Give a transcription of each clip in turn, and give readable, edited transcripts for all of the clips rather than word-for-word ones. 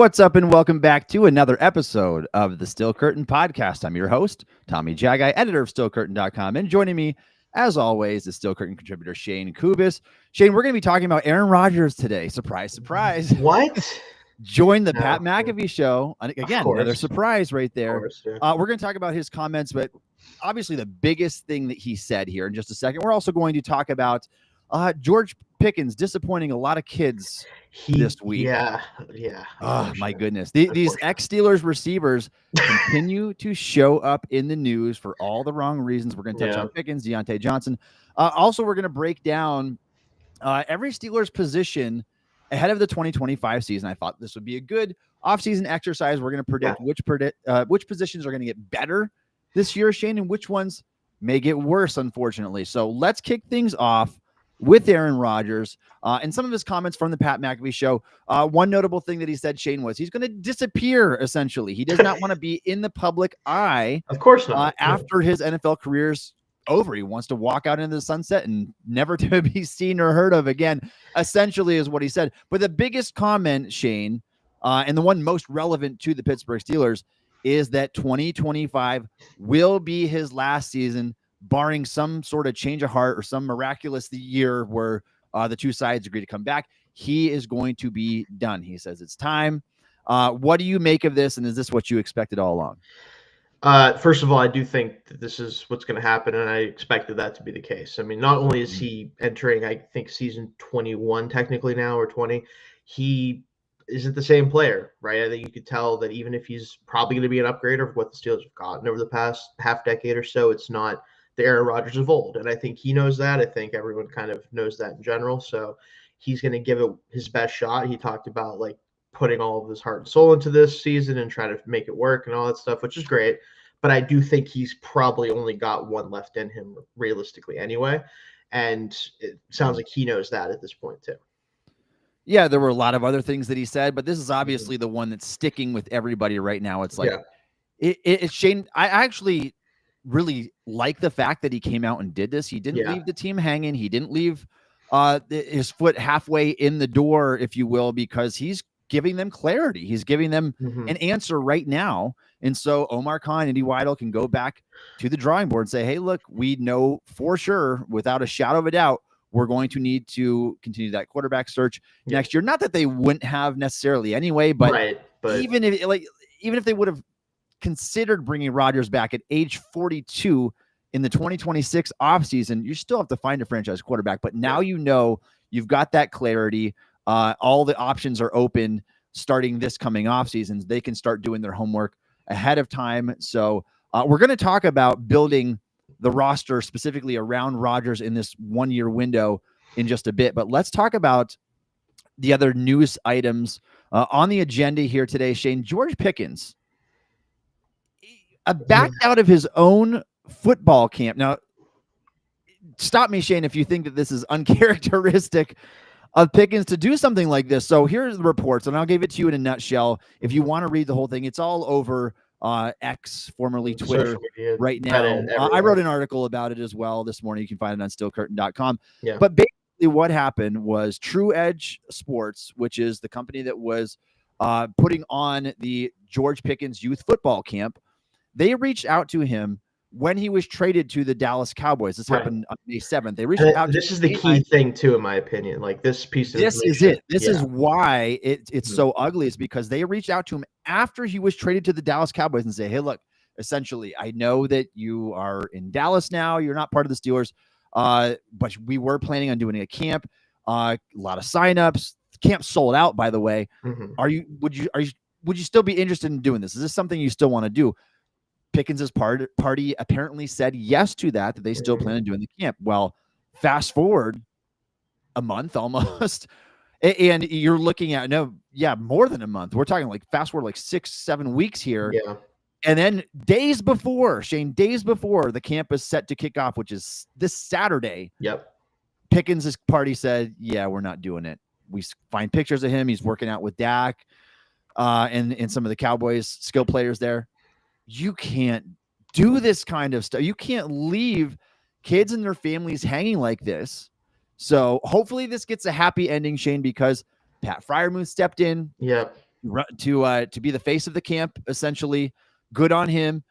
What's up, and welcome back to another episode of the Steel Curtain Podcast. I'm your host, Tommy Jaggi, editor of SteelCurtain.com, and joining me, as always, is Steel Curtain contributor Shayne Kubas. Shayne, we're going to be talking about Aaron Rodgers today. Surprise, surprise. What? Join the Pat McAfee show. Again, another surprise right there. We're going to talk about his comments, but obviously the biggest thing that he said here in just a second. We're also going to talk about George Pickens disappointing a lot of kids this week. Yeah. Oh, my goodness. These ex-Steelers receivers continue to show up in the news for all the wrong reasons. We're going to touch on Pickens, Deontay Johnson. Also, we're going to break down every Steelers position ahead of the 2025 season. I thought this would be a good offseason exercise. We're going to predict which positions are going to get better this year, Shayne, and which ones may get worse, unfortunately. So let's kick things off with Aaron Rodgers and some of his comments from the Pat McAfee show. One notable thing that he said, Shayne, was he's going to disappear, essentially. He does not want to be in the public eye. Of course not. After his NFL career's over. He wants to walk out into the sunset and never to be seen or heard of again, essentially, is what he said. But the biggest comment, Shayne, and the one most relevant to the Pittsburgh Steelers, is that 2025 will be his last season, barring some sort of change of heart or some miraculous year where the two sides agree to come back. He is going to be done. He says it's time. What do you make of this, and is this what you expected all along? First of all, I do think that this is what's going to happen, and I expected that to be the case. I mean, not only is he entering, I think, season 21 technically now, or 20, he isn't the same player, right? I think you could tell that even if he's probably going to be an upgrade of what the Steelers have gotten over the past half decade or so, it's not the Aaron Rodgers of old. And I think he knows that. I think everyone kind of knows that in general. So he's going to give it his best shot. He talked about like putting all of his heart and soul into this season and trying to make it work and all that stuff, which is great. But I do think he's probably only got one left in him realistically anyway. And it sounds like he knows that at this point too. Yeah, there were a lot of other things that he said, but this is obviously the one that's sticking with everybody right now. It's like, it's Shayne. I actually really like the fact that he came out and did this. He didn't leave the team hanging. He didn't leave his foot halfway in the door, if you will, because he's giving them clarity. He's giving them an answer right now. And so Omar Khan and Eddie Weidel can go back to the drawing board and say, hey, look, we know for sure, without a shadow of a doubt, we're going to need to continue that quarterback search next year. Not that they wouldn't have necessarily anyway, but even if they would have considered bringing Rodgers back at age 42 in the 2026 offseason, you still have to find a franchise quarterback. But now you know you've got that clarity. All the options are open starting this coming offseason. They can start doing their homework ahead of time. So we're going to talk about building the roster specifically around Rodgers in this 1 year window in just a bit. But let's talk about the other news items on the agenda here today. Shayne, George Pickens backed out of his own football camp. Now, stop me, Shayne, if you think that this is uncharacteristic of Pickens to do something like this. So here's the reports, and I'll give it to you in a nutshell. If you want to read the whole thing, it's all over X, formerly Twitter, right now. I wrote an article about it as well this morning. You can find it on steelcurtain.com. But basically what happened was True Edge Sports, which is the company that was putting on the George Pickens youth football camp, they reached out to him when he was traded to the Dallas Cowboys. This happened on May 7th. They reached out. This is the key thing too, in my opinion. Like this piece of this is it. This is why it's so ugly, is because they reached out to him after he was traded to the Dallas Cowboys and say, hey, look, essentially, I know that you are in Dallas now. You're not part of the Steelers, but we were planning on doing a camp. A lot of signups. Camp sold out, by the way. Would you still be interested in doing this? Is this something you still want to do? Pickens' party apparently said yes to that they still plan on doing the camp. Well, fast forward a month almost, and you're looking at more than a month. We're talking like fast forward like 6-7 weeks here. And then days before the camp is set to kick off, which is this Saturday. Pickens' party said, yeah, we're not doing it. We find pictures of him. He's working out with Dak and some of the Cowboys skill players there. You can't do this kind of stuff. You can't leave kids and their families hanging like this. So hopefully this gets a happy ending, Shayne, because Pat Freiermuth stepped in. to be the face of the camp, essentially. Good on him.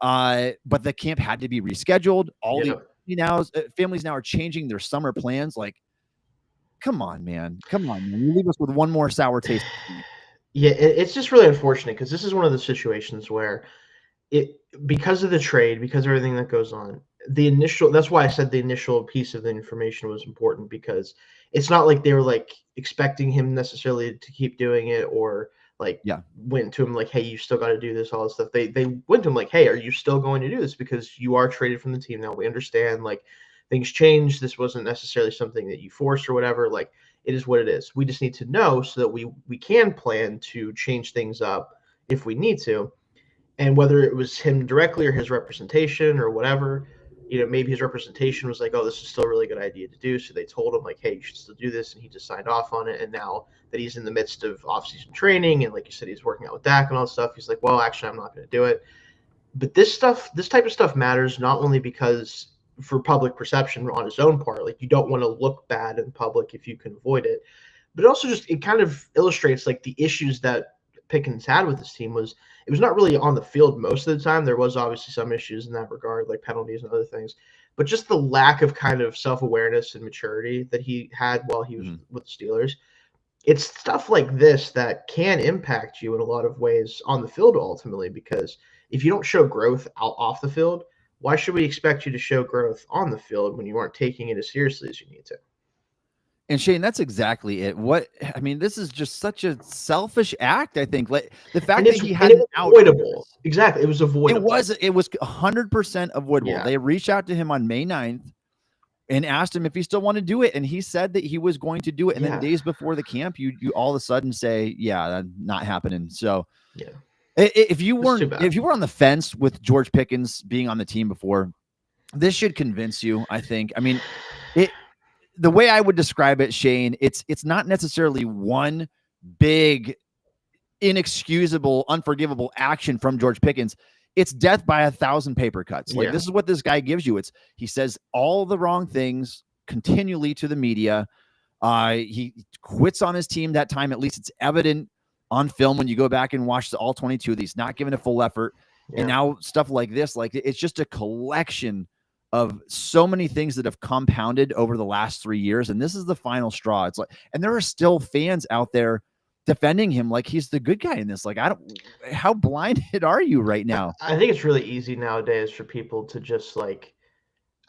But the camp had to be rescheduled. All the families now are changing their summer plans. Like, come on, man. You leave us with one more sour taste. Yeah, it's just really unfortunate because this is one of the situations where because of the trade, because of everything that goes on, that's why I said the initial piece of the information was important, because it's not like they were like expecting him necessarily to keep doing it, or like went to him like, hey, you still got to do this, all this stuff. They went to him like, hey, are you still going to do this? Because you are traded from the team now. We understand, like, things change. This wasn't necessarily something that you forced or whatever. Like, it is what it is. We just need to know so that we can plan to change things up if we need to. And whether it was him directly or his representation or whatever, maybe his representation was like, oh, this is still a really good idea to do. So they told him like, hey, you should still do this. And he just signed off on it. And now that he's in the midst of off-season training, and like you said, he's working out with Dak and all that stuff, he's like, well, actually, I'm not going to do it. But this type of stuff matters not only because for public perception on his own part, like, you don't want to look bad in public if you can avoid it, but also just it kind of illustrates like the issues that Pickens had with his team. It was not really on the field most of the time. There was obviously some issues in that regard, like penalties and other things, but just the lack of kind of self-awareness and maturity that he had while he was with the Steelers. It's stuff like this that can impact you in a lot of ways on the field ultimately, because if you don't show growth off the field, why should we expect you to show growth on the field when you aren't taking it as seriously as you need to? And Shayne, that's exactly it. This is just such a selfish act, I think. Like, the fact that he had avoidable. Exactly. It was avoidable. It was 100% avoidable. Yeah. They reached out to him on May 9th and asked him if he still wanted to do it. And he said that he was going to do it. And then days before the camp, you all of a sudden say, yeah, that's not happening. So if you were on the fence with George Pickens being on the team before, this should convince you, I think. I mean, the way I would describe it, Shayne, it's not necessarily one big, inexcusable, unforgivable action from George Pickens. It's death by 1,000 paper cuts. Like, this is what this guy gives you. He says all the wrong things continually to the media. He quits on his team that time. At least it's evident on film when you go back and watch the all 22. That he's not giving a full effort. And now stuff like this, like, it's just a collection of so many things that have compounded over the last 3 years. And this is the final straw. It's like, and there are still fans out there defending him like he's the good guy in this. Like, how blinded are you right now? I think it's really easy nowadays for people to just like,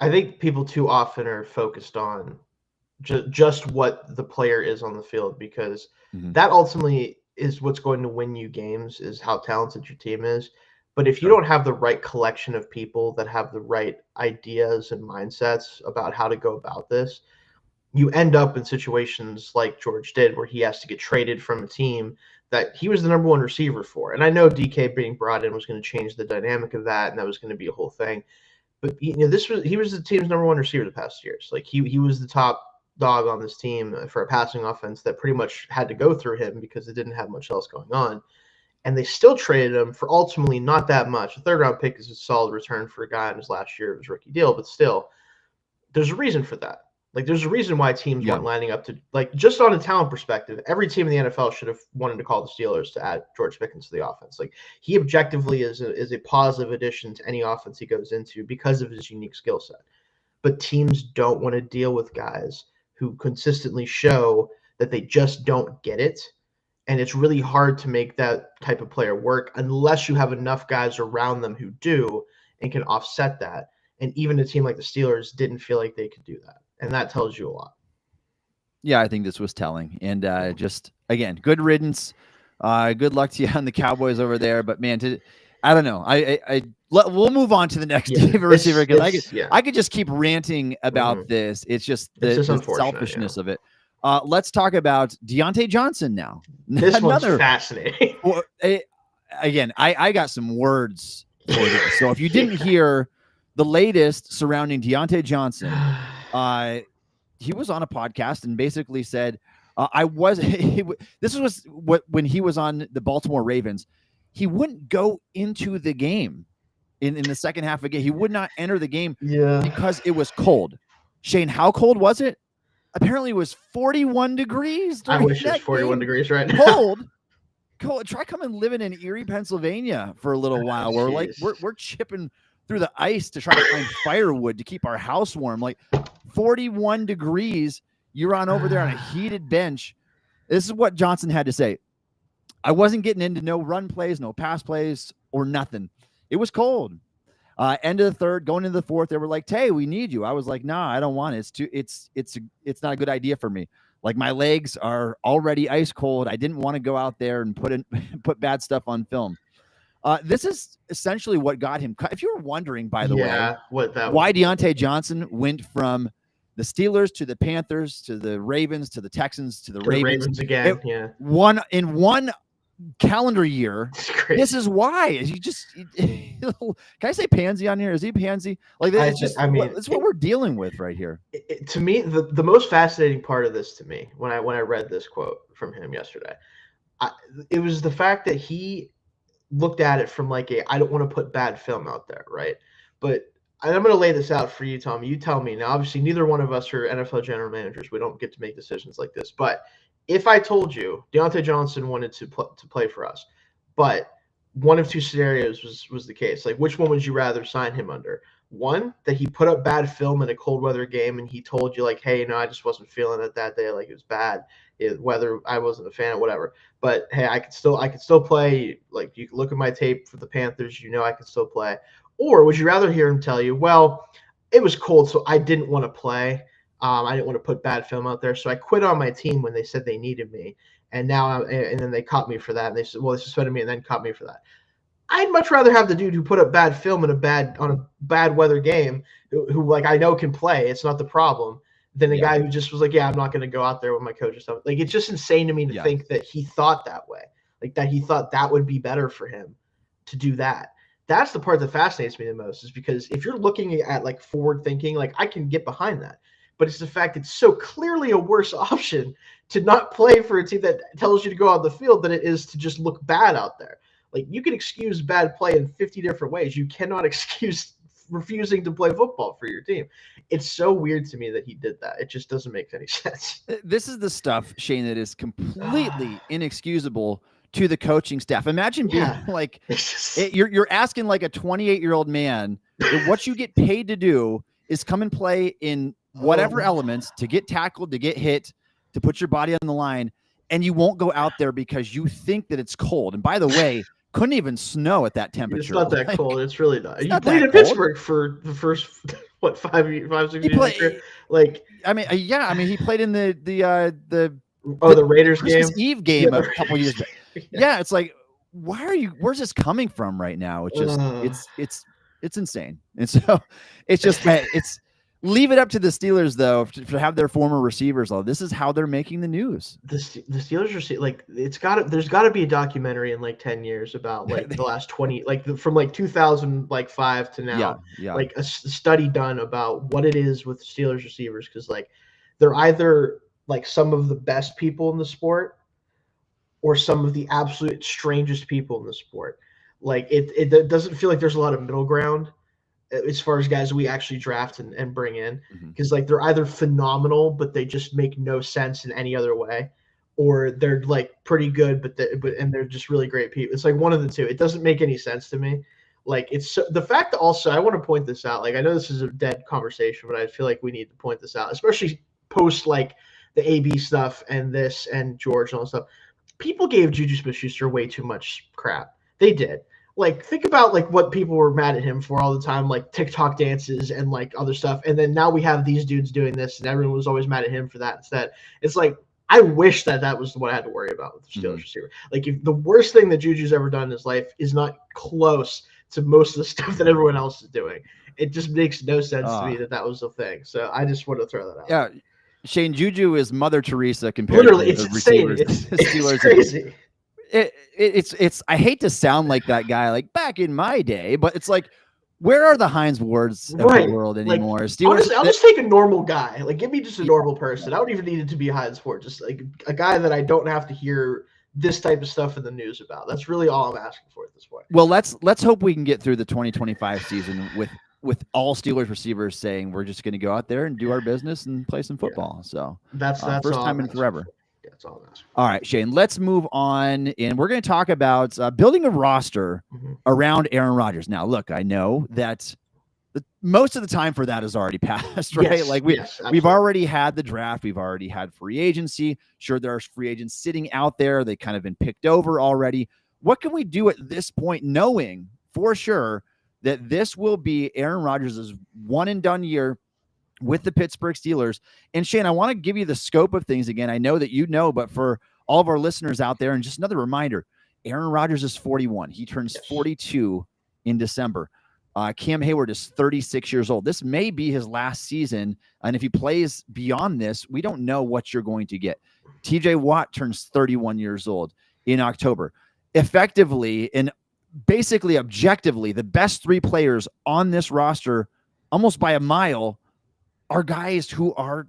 I think people too often are focused on just what the player is on the field, because that ultimately is what's going to win you games, is how talented your team is. But if you don't have the right collection of people that have the right ideas and mindsets about how to go about this, you end up in situations like George did, where he has to get traded from a team that he was the number one receiver for. And I know DK being brought in was going to change the dynamic of that, and that was going to be a whole thing. But he was the team's number one receiver the past years. Like, he was the top dog on this team for a passing offense that pretty much had to go through him because it didn't have much else going on. And they still traded him for ultimately not that much. A third-round pick is a solid return for a guy in his last year of his rookie deal, but still, there's a reason for that. Like, there's a reason why teams weren't lining up to, like, just on a talent perspective, every team in the NFL should have wanted to call the Steelers to add George Pickens to the offense. Like, he objectively is a positive addition to any offense he goes into because of his unique skill set. But teams don't want to deal with guys who consistently show that they just don't get it. And it's really hard to make that type of player work unless you have enough guys around them who do and can offset that. And even a team like the Steelers didn't feel like they could do that. And that tells you a lot. Yeah, I think this was telling. And just, again, good riddance. Good luck to you on the Cowboys over there. But, man, I don't know. We'll move on to the next receiver. I could just keep ranting about this. It's just the selfishness of it. Let's talk about Deontay Johnson now. This one's fascinating. Again, I got some words for this. So if you didn't hear the latest surrounding Deontay Johnson, he was on a podcast and basically said, this was when he was on the Baltimore Ravens, he wouldn't go into the game in the second half of the game. He would not enter the game because it was cold. Shayne, how cold was it? Apparently it was 41 degrees. I wish it was 41 degrees right now. Cold. try coming living in Erie, Pennsylvania for a little while. Where like we're chipping through the ice to try to find firewood to keep our house warm. Like 41 degrees. You're on over there on a heated bench. This is what Johnson had to say. I wasn't getting into no run plays, no pass plays, or nothing. It was cold. End of the third, going into the fourth, they were like, "Hey, we need you." I was like, "Nah, I don't want it. It's not a good idea for me. Like my legs are already ice cold. I didn't want to go out there and put bad stuff on film." This is essentially what got him cut. If you were wondering, by the way, why Deontay Johnson went from the Steelers to the Panthers to the Ravens to the Texans to the Ravens again, one calendar year. This is why. Can I say pansy on here? Is he pansy? Like that's it's what we're dealing with right here. To me, the most fascinating part of this to me when I read this quote from him yesterday, it was the fact that he looked at it from like I don't want to put bad film out there, right? But I'm going to lay this out for you, Tommy. You tell me. Now, obviously, neither one of us are NFL general managers. We don't get to make decisions like this. But if I told you Deontay Johnson wanted to play for us, but one of two scenarios was the case, like which one would you rather sign him under? One, that he put up bad film in a cold weather game and he told you like, hey, I just wasn't feeling it that day. Like it was bad. Whether I wasn't a fan or whatever. But hey, I could still play. Like you can look at my tape for the Panthers, I could still play. Or would you rather hear him tell you, well, it was cold, so I didn't want to play. I didn't want to put bad film out there, so I quit on my team when they said they needed me, and then they caught me for that. And they said, well, they suspended me and then caught me for that. I'd much rather have the dude who put up bad film on a bad weather game, who like I know can play. It's not the problem. Than a guy who just was like, yeah, I'm not going to go out there with my coach or something. Like it's just insane to me to think that he thought that way, like that he thought that would be better for him to do that. That's the part that fascinates me the most, is because if you're looking at like forward thinking, like I can get behind that, but it's the fact it's so clearly a worse option to not play for a team that tells you to go on the field than it is to just look bad out there. Like you can excuse bad play in 50 different ways. You cannot excuse refusing to play football for your team. It's so weird to me that he did that. It just doesn't make any sense. This is the stuff, Shayne, that is completely inexcusable to the coaching staff. Imagine being like, you're asking like a 28-year-old man, what you get paid to do is come and play in whatever elements, to get tackled, to get hit, to put your body on the line, and you won't go out there because you think that it's cold. And by the way, couldn't even snow at that temperature. It's not that cold. It's really not. You played in Pittsburgh for the first 5, 6 years. Like, he played in the Raiders Christmas game, Eve game a couple years back. Yeah, it's like, where's this coming from right now? It's just it's insane. And so it's just leave it up to the Steelers though to have their former receivers. This is how they're making the news. The Steelers are like, there's got to be a documentary in like 10 years about like the last 20, like from like 2005 to now, like a study done about what it is with Steelers receivers, because like they're either like some of the best people in the sport or some of the absolute strangest people in the sport. Like it doesn't feel like there's a lot of middle ground as far as guys we actually draft and bring in, because like they're either phenomenal but they just make no sense in any other way, or they're like pretty good but they're just really great people. It's like one of the two. It doesn't make any sense to me. Like it's the fact that also, I want to point this out. Like I know this is a dead conversation, but I feel like we need to point this out, especially post like the AB stuff and this and George and all that stuff. People gave Juju Smith-Schuster way too much crap. They did. Like, think about like what people were mad at him for all the time, like TikTok dances and like other stuff. And then now we have these dudes doing this, and everyone was always mad at him for that instead. It's like, I wish that was what I had to worry about with the Steelers receiver. Like, if the worst thing that Juju's ever done in his life is not close to most of the stuff that everyone else is doing, it just makes no sense to me that was the thing. So I just want to throw that out. Yeah, Shayne, Juju is Mother Teresa compared to the insane. It's crazy. It's I hate to sound like that guy, like back in my day, but it's like, where are the Heinz Wards of the world anymore? Like, honestly, I'll just take a normal guy. Like, give me just a normal person. I don't even need it to be a Heinz Ward. Just like a guy that I don't have to hear this type of stuff in the news about. That's really all I'm asking for at this point. Well, let's hope we can get through the 2025 season with all Steelers receivers saying we're just going to go out there and do our business and play some football. So that's first time in forever. That's all I'm asking. All right, Shayne, let's move on. And we're going to talk about building a roster around Aaron Rodgers. Now, look, I know that most of the time for that has already passed, right? Yes, like we've already had the draft. We've already had free agency. Sure, there are free agents sitting out there. They kind of been picked over already. What can we do at this point, knowing for sure that this will be Aaron Rodgers' one and done year with the Pittsburgh Steelers? And Shayne, I want to give you the scope of things again. I know that you know, but for all of our listeners out there, and just another reminder, Aaron Rodgers is 41. He turns 42 in December. Cam Hayward is 36 years old. This may be his last season. And if he plays beyond this, we don't know what you're going to get. TJ Watt turns 31 years old in October. Effectively and basically objectively, the best three players on this roster, almost by a mile, are guys who are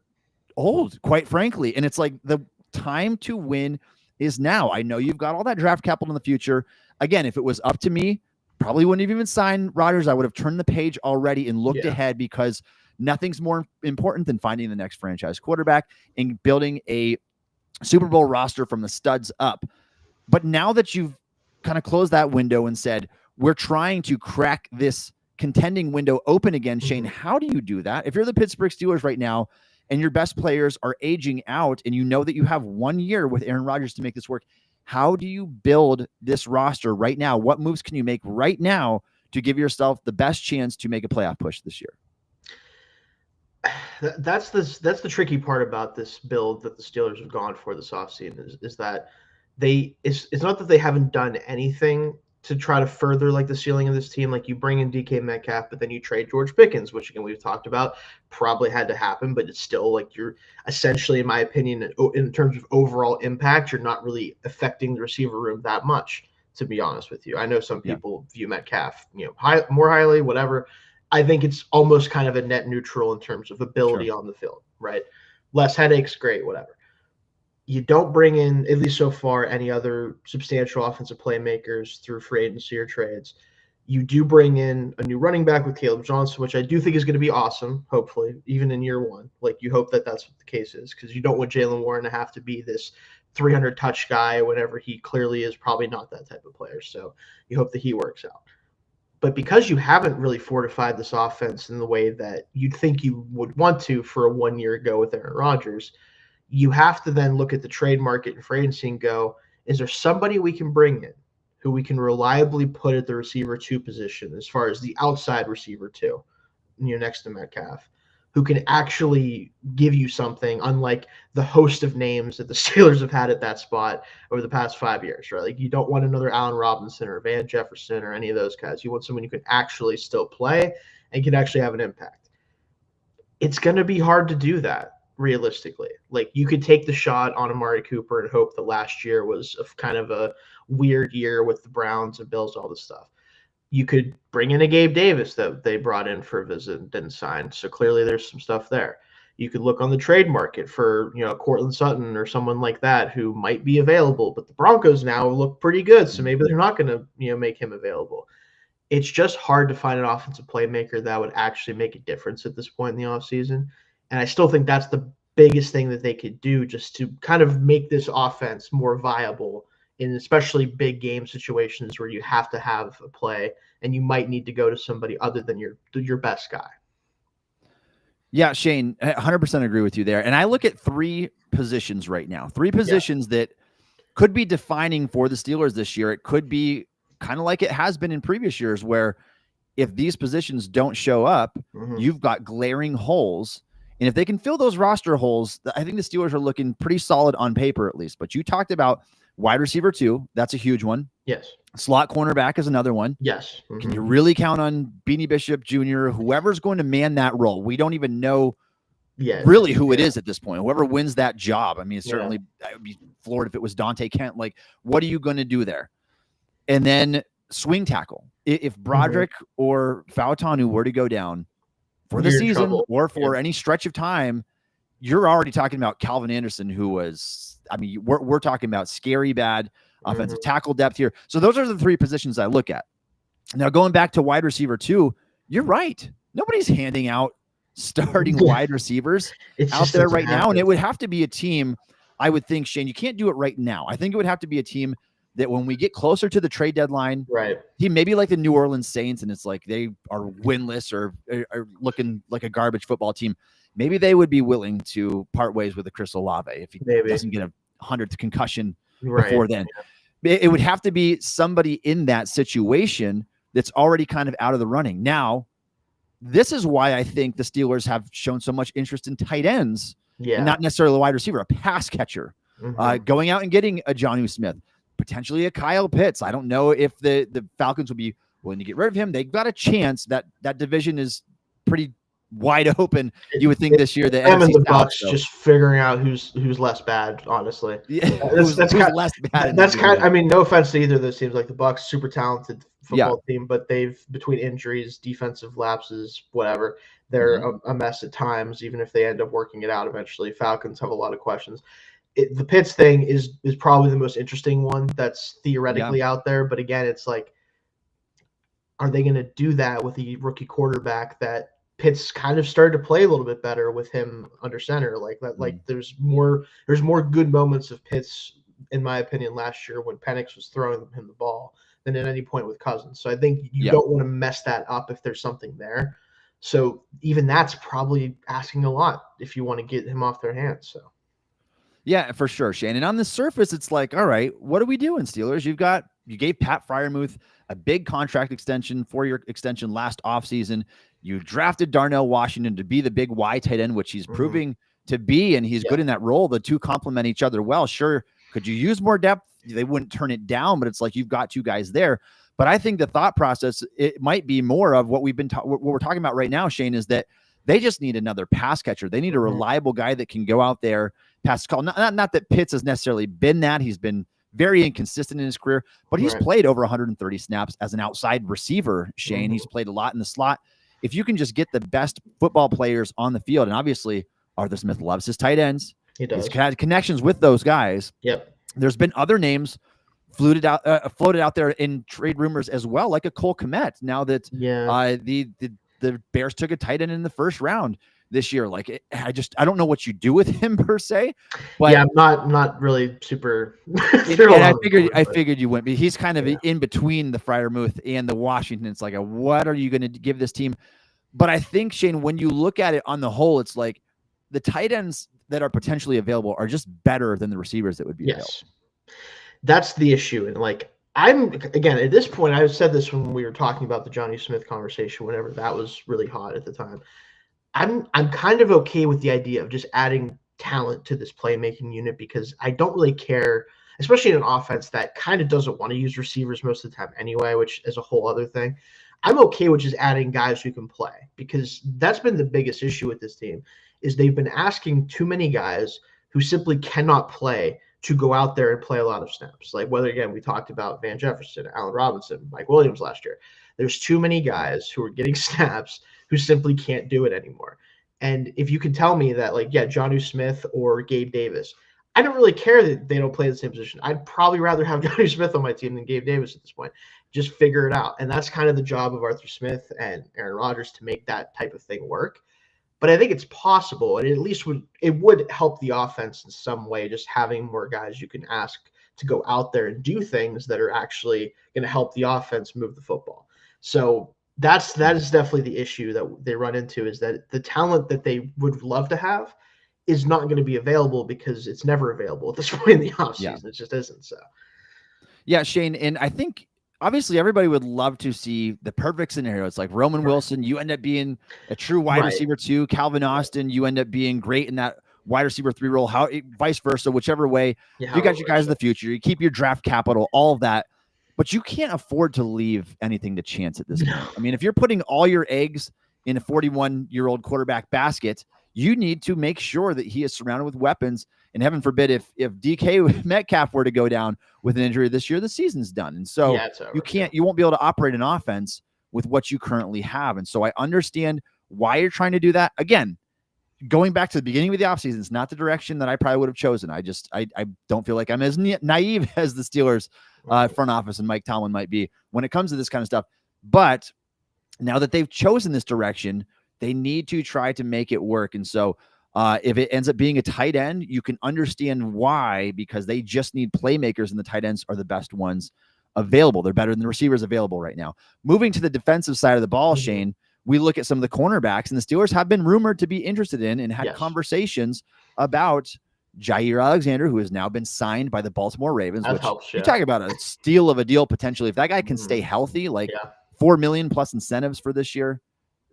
old, quite frankly. And it's like the time to win is now. I know you've got all that draft capital in the future. Again, if it was up to me, probably wouldn't have even signed Rodgers. I would have turned the page already and looked ahead, because nothing's more important than finding the next franchise quarterback and building a Super Bowl roster from the studs up. But now that you've kind of closed that window and said, we're trying to crack this contending window open again, Shayne, how do you do that? If you're the Pittsburgh Steelers right now and your best players are aging out and you know that you have 1 year with Aaron Rodgers to make this work, how do you build this roster right now? What moves can you make right now to give yourself the best chance to make a playoff push this year? That's the tricky part about this build that the Steelers have gone for this offseason is that it's not that they haven't done anything to try to further like the ceiling of this team. Like, you bring in DK Metcalf, but then you trade George Pickens, which again we've talked about, probably had to happen, but it's still like you're essentially, in my opinion, in terms of overall impact, you're not really affecting the receiver room that much, to be honest with you. I know some people view Metcalf, more highly, whatever. I think it's almost kind of a net neutral in terms of ability on the field, right? Less headaches, great, whatever. You don't bring in, at least so far, any other substantial offensive playmakers through free agency or trades. You do bring in a new running back with Caleb Johnson, which I do think is going to be awesome, hopefully, even in year one. Like, you hope that that's what the case is, because you don't want Jaylen Warren to have to be this 300-touch guy whenever he clearly is probably not that type of player. So you hope that he works out. But because you haven't really fortified this offense in the way that you'd think you would want to for a 1 year ago with Aaron Rodgers, you have to then look at the trade market and free agency and go, is there somebody we can bring in who we can reliably put at the receiver 2 position, as far as the outside receiver 2, next to Metcalf, who can actually give you something, unlike the host of names that the Steelers have had at that spot over the past 5 years, right? Like, you don't want another Allen Robinson or Van Jefferson or any of those guys. You want someone who can actually still play and can actually have an impact. It's going to be hard to do that, realistically. Like, you could take the shot on Amari Cooper and hope that last year was kind of a weird year with the Browns and Bills, all this stuff. You could bring in a Gabe Davis that they brought in for a visit and didn't sign. So clearly there's some stuff there. You could look on the trade market for, Cortland Sutton or someone like that who might be available, but the Broncos now look pretty good. So maybe they're not going to, make him available. It's just hard to find an offensive playmaker that would actually make a difference at this point in the offseason. And I still think that's the biggest thing that they could do, just to kind of make this offense more viable in especially big game situations where you have to have a play and you might need to go to somebody other than your best guy. Yeah, Shayne, 100% agree with you there. And I look at 3 positions right now, 3 positions that could be defining for the Steelers this year. It could be kind of like it has been in previous years, where if these positions don't show up, you've got glaring holes. And if they can fill those roster holes, I think the Steelers are looking pretty solid on paper, at least. But you talked about wide receiver 2. That's a huge one. Yes. Slot cornerback is another one. Yes. Can you really count on Beanie Bishop Jr., whoever's going to man that role? We don't even know really who it is at this point. Whoever wins that job. I mean, it's certainly, I would be floored if it was Dante Kent. Like, what are you going to do there? And then swing tackle. If Broderick or Fautanu were to go down for the season or for any stretch of time, you're already talking about Calvin Anderson, who was, I mean, we're talking about scary bad offensive tackle depth here. So those are the 3 positions I look at. Now, going back to wide receiver 2, you're right. Nobody's handing out starting wide receivers out there right now. And it would have to be a team I would think, Shayne, you can't do it right now. I think it would have to be a team that when we get closer to the trade deadline, right, he maybe like the New Orleans Saints, and it's like they are winless or are looking like a garbage football team. Maybe they would be willing to part ways with a Chris Olave if he doesn't get a 100th concussion before then. It would have to be somebody in that situation that's already kind of out of the running. Now, this is why I think the Steelers have shown so much interest in tight ends, and not necessarily a wide receiver, a pass catcher, going out and getting a Jonnu Smith, potentially a Kyle Pitts. I don't know if the Falcons would be willing to get rid of him. They've got a chance. That division is pretty wide open. You would think this year the Bucs just figuring out who's less bad, honestly. Yeah, that's less bad. That's kind of, I mean, no offense to either of those teams. Like the Bucs, super talented football team, but they've, between injuries, defensive lapses, whatever, they're a mess at times, even if they end up working it out eventually. Falcons have a lot of questions. The Pitts thing is probably the most interesting one that's theoretically out there. But again, it's like, are they going to do that with a rookie quarterback that Pitts kind of started to play a little bit better with him under center? Like that, like there's more good moments of Pitts, in my opinion, last year when Penix was throwing him the ball than at any point with Cousins. So I think you don't want to mess that up if there's something there. So even that's probably asking a lot if you want to get him off their hands. So. Yeah, for sure, Shayne. And on the surface, it's like, all right, what are we doing, Steelers? You gave Pat Freiermuth a big contract extension, 4-year extension last offseason. You drafted Darnell Washington to be the big Y tight end, which he's proving to be, and he's good in that role. The two complement each other well. Sure, could you use more depth? They wouldn't turn it down, but it's like you've got two guys there. But I think the thought process, it might be more of what what we're talking about right now, Shayne, is that they just need another pass catcher. They need a reliable guy that can go out there, pass the call. Not that Pitts has necessarily been that. He's been very inconsistent in his career, but he's played over 130 snaps as an outside receiver, Shayne. He's played a lot in the slot. If you can just get the best football players on the field, and obviously Arthur Smith loves his tight ends. He does. He's had connections with those guys. Yep. There's been other names floated out there in trade rumors as well, like a Cole Kmet. Now that the Bears took a tight end in the first round this year. Like, I don't know what you do with him per se. But yeah, I'm not really super. And I figured you wouldn't be. He's kind of in between the Freiermuth and the Washington. It's like, what are you going to give this team? But I think, Shayne, when you look at it on the whole, it's like the tight ends that are potentially available are just better than the receivers that would be available. That's the issue. And like, again, at this point, I said this when we were talking about the Jonnu Smith conversation, whenever that was really hot at the time. I'm kind of okay with the idea of just adding talent to this playmaking unit, because I don't really care, especially in an offense that kind of doesn't want to use receivers most of the time anyway, which is a whole other thing. I'm okay with just adding guys who can play, because that's been the biggest issue with this team, is they've been asking too many guys who simply cannot play to go out there and play a lot of snaps. Like, whether, again, we talked about Van Jefferson, Allen Robinson, Mike Williams last year. There's too many guys who are getting snaps who simply can't do it anymore. And if you can tell me that, like, Jonnu Smith or Gabe Davis, I don't really care that they don't play the same position. I'd probably rather have Jonnu Smith on my team than Gabe Davis at this point. Just figure it out. And that's kind of the job of Arthur Smith and Aaron Rodgers, to make that type of thing work. But I think it's possible, and at least would help the offense in some way, just having more guys you can ask to go out there and do things that are actually going to help the offense move the football. So that is definitely the issue that they run into, is that the talent that they would love to have is not going to be available, because it's never available at this point in the offseason. It just isn't. So, yeah, Shayne, and I think obviously everybody would love to see the perfect scenario. It's like Roman Wilson, you end up being a true wide receiver 2. Calvin Austin, you end up being great in that wide receiver 3 role. Vice versa, whichever way. You got your guys in the future. You keep your draft capital, all of that. But you can't afford to leave anything to chance at this point. I mean, if you're putting all your eggs in a 41-year-old quarterback basket, you need to make sure that he is surrounded with weapons. And heaven forbid, if DK Metcalf were to go down with an injury this year, the season's done. And so you won't be able to operate an offense with what you currently have. And so I understand why you're trying to do that. Again, going back to the beginning of the offseason, it's not the direction that I probably would have chosen. I don't feel like I'm as naive as the Steelers front office and Mike Tomlin might be when it comes to this kind of stuff. But now that they've chosen this direction, they need to try to make it work. And so If it ends up being a tight end, you can understand why, because they just need playmakers, and the tight ends are the best ones available. They're better than the receivers available right now. Moving to the defensive side of the ball, Shayne, we look at some of the cornerbacks, and the Steelers have been rumored to be interested in and had conversations about Jair Alexander, who has now been signed by the Baltimore Ravens, that which helps, you talk about a steal of a deal potentially. If that guy can stay healthy, like $4 million plus incentives for this year,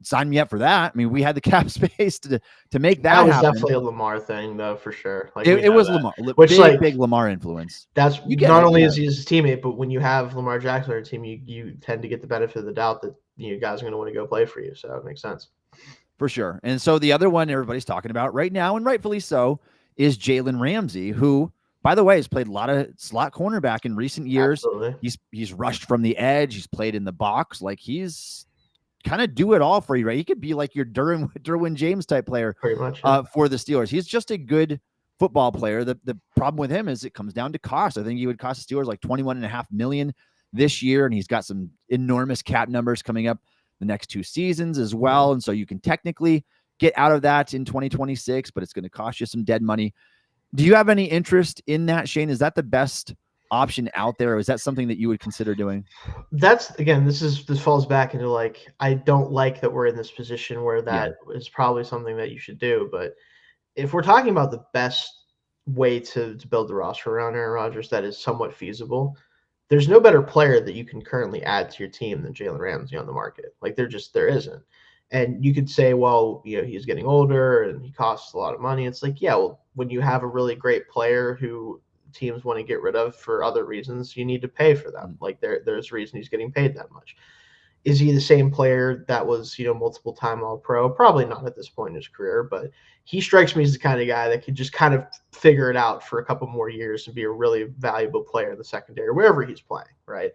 sign me up for that. I mean, we had the cap space to make that happen. That was definitely a Lamar thing, though, for sure. Like it was Lamar, which big Lamar influence. That's not only is he his teammate, but when you have Lamar Jackson on your team, you tend to get the benefit of the doubt that you guys are going to want to go play for you. So it makes sense. For sure. And so the other one everybody's talking about right now, and rightfully so, is Jalen Ramsey, who, by the way, has played a lot of slot cornerback in recent years. Absolutely. He's rushed from the edge. He's played in the box. Like, he's kind of do it all for you, right? He could be like your Derwin James type player pretty much, for the Steelers. He's just a good football player. The problem with him is it comes down to cost. I think he would cost the Steelers like $21.5 million this year, and he's got some enormous cap numbers coming up the next 2 seasons as well. And so you can technically get out of that in 2026, but it's going to cost you some dead money. Do you have any interest in that, Shayne? Is that the best option out there, or is that something that you would consider doing? That's, again, this falls back into, like, I don't like that we're in this position where that is probably something that you should do. But if we're talking about the best way to build the roster around Aaron Rodgers that is somewhat feasible, there's no better player that you can currently add to your team than Jalen Ramsey on the market. Like, there isn't. And you could say, well, he's getting older and he costs a lot of money. It's like, yeah, well, when you have a really great player who teams want to get rid of for other reasons, you need to pay for them. Like, there's a reason he's getting paid that much. Is he the same player that was, multiple time All-Pro? Probably not at this point in his career, but he strikes me as the kind of guy that could just kind of figure it out for a couple more years and be a really valuable player in the secondary, wherever he's playing, right?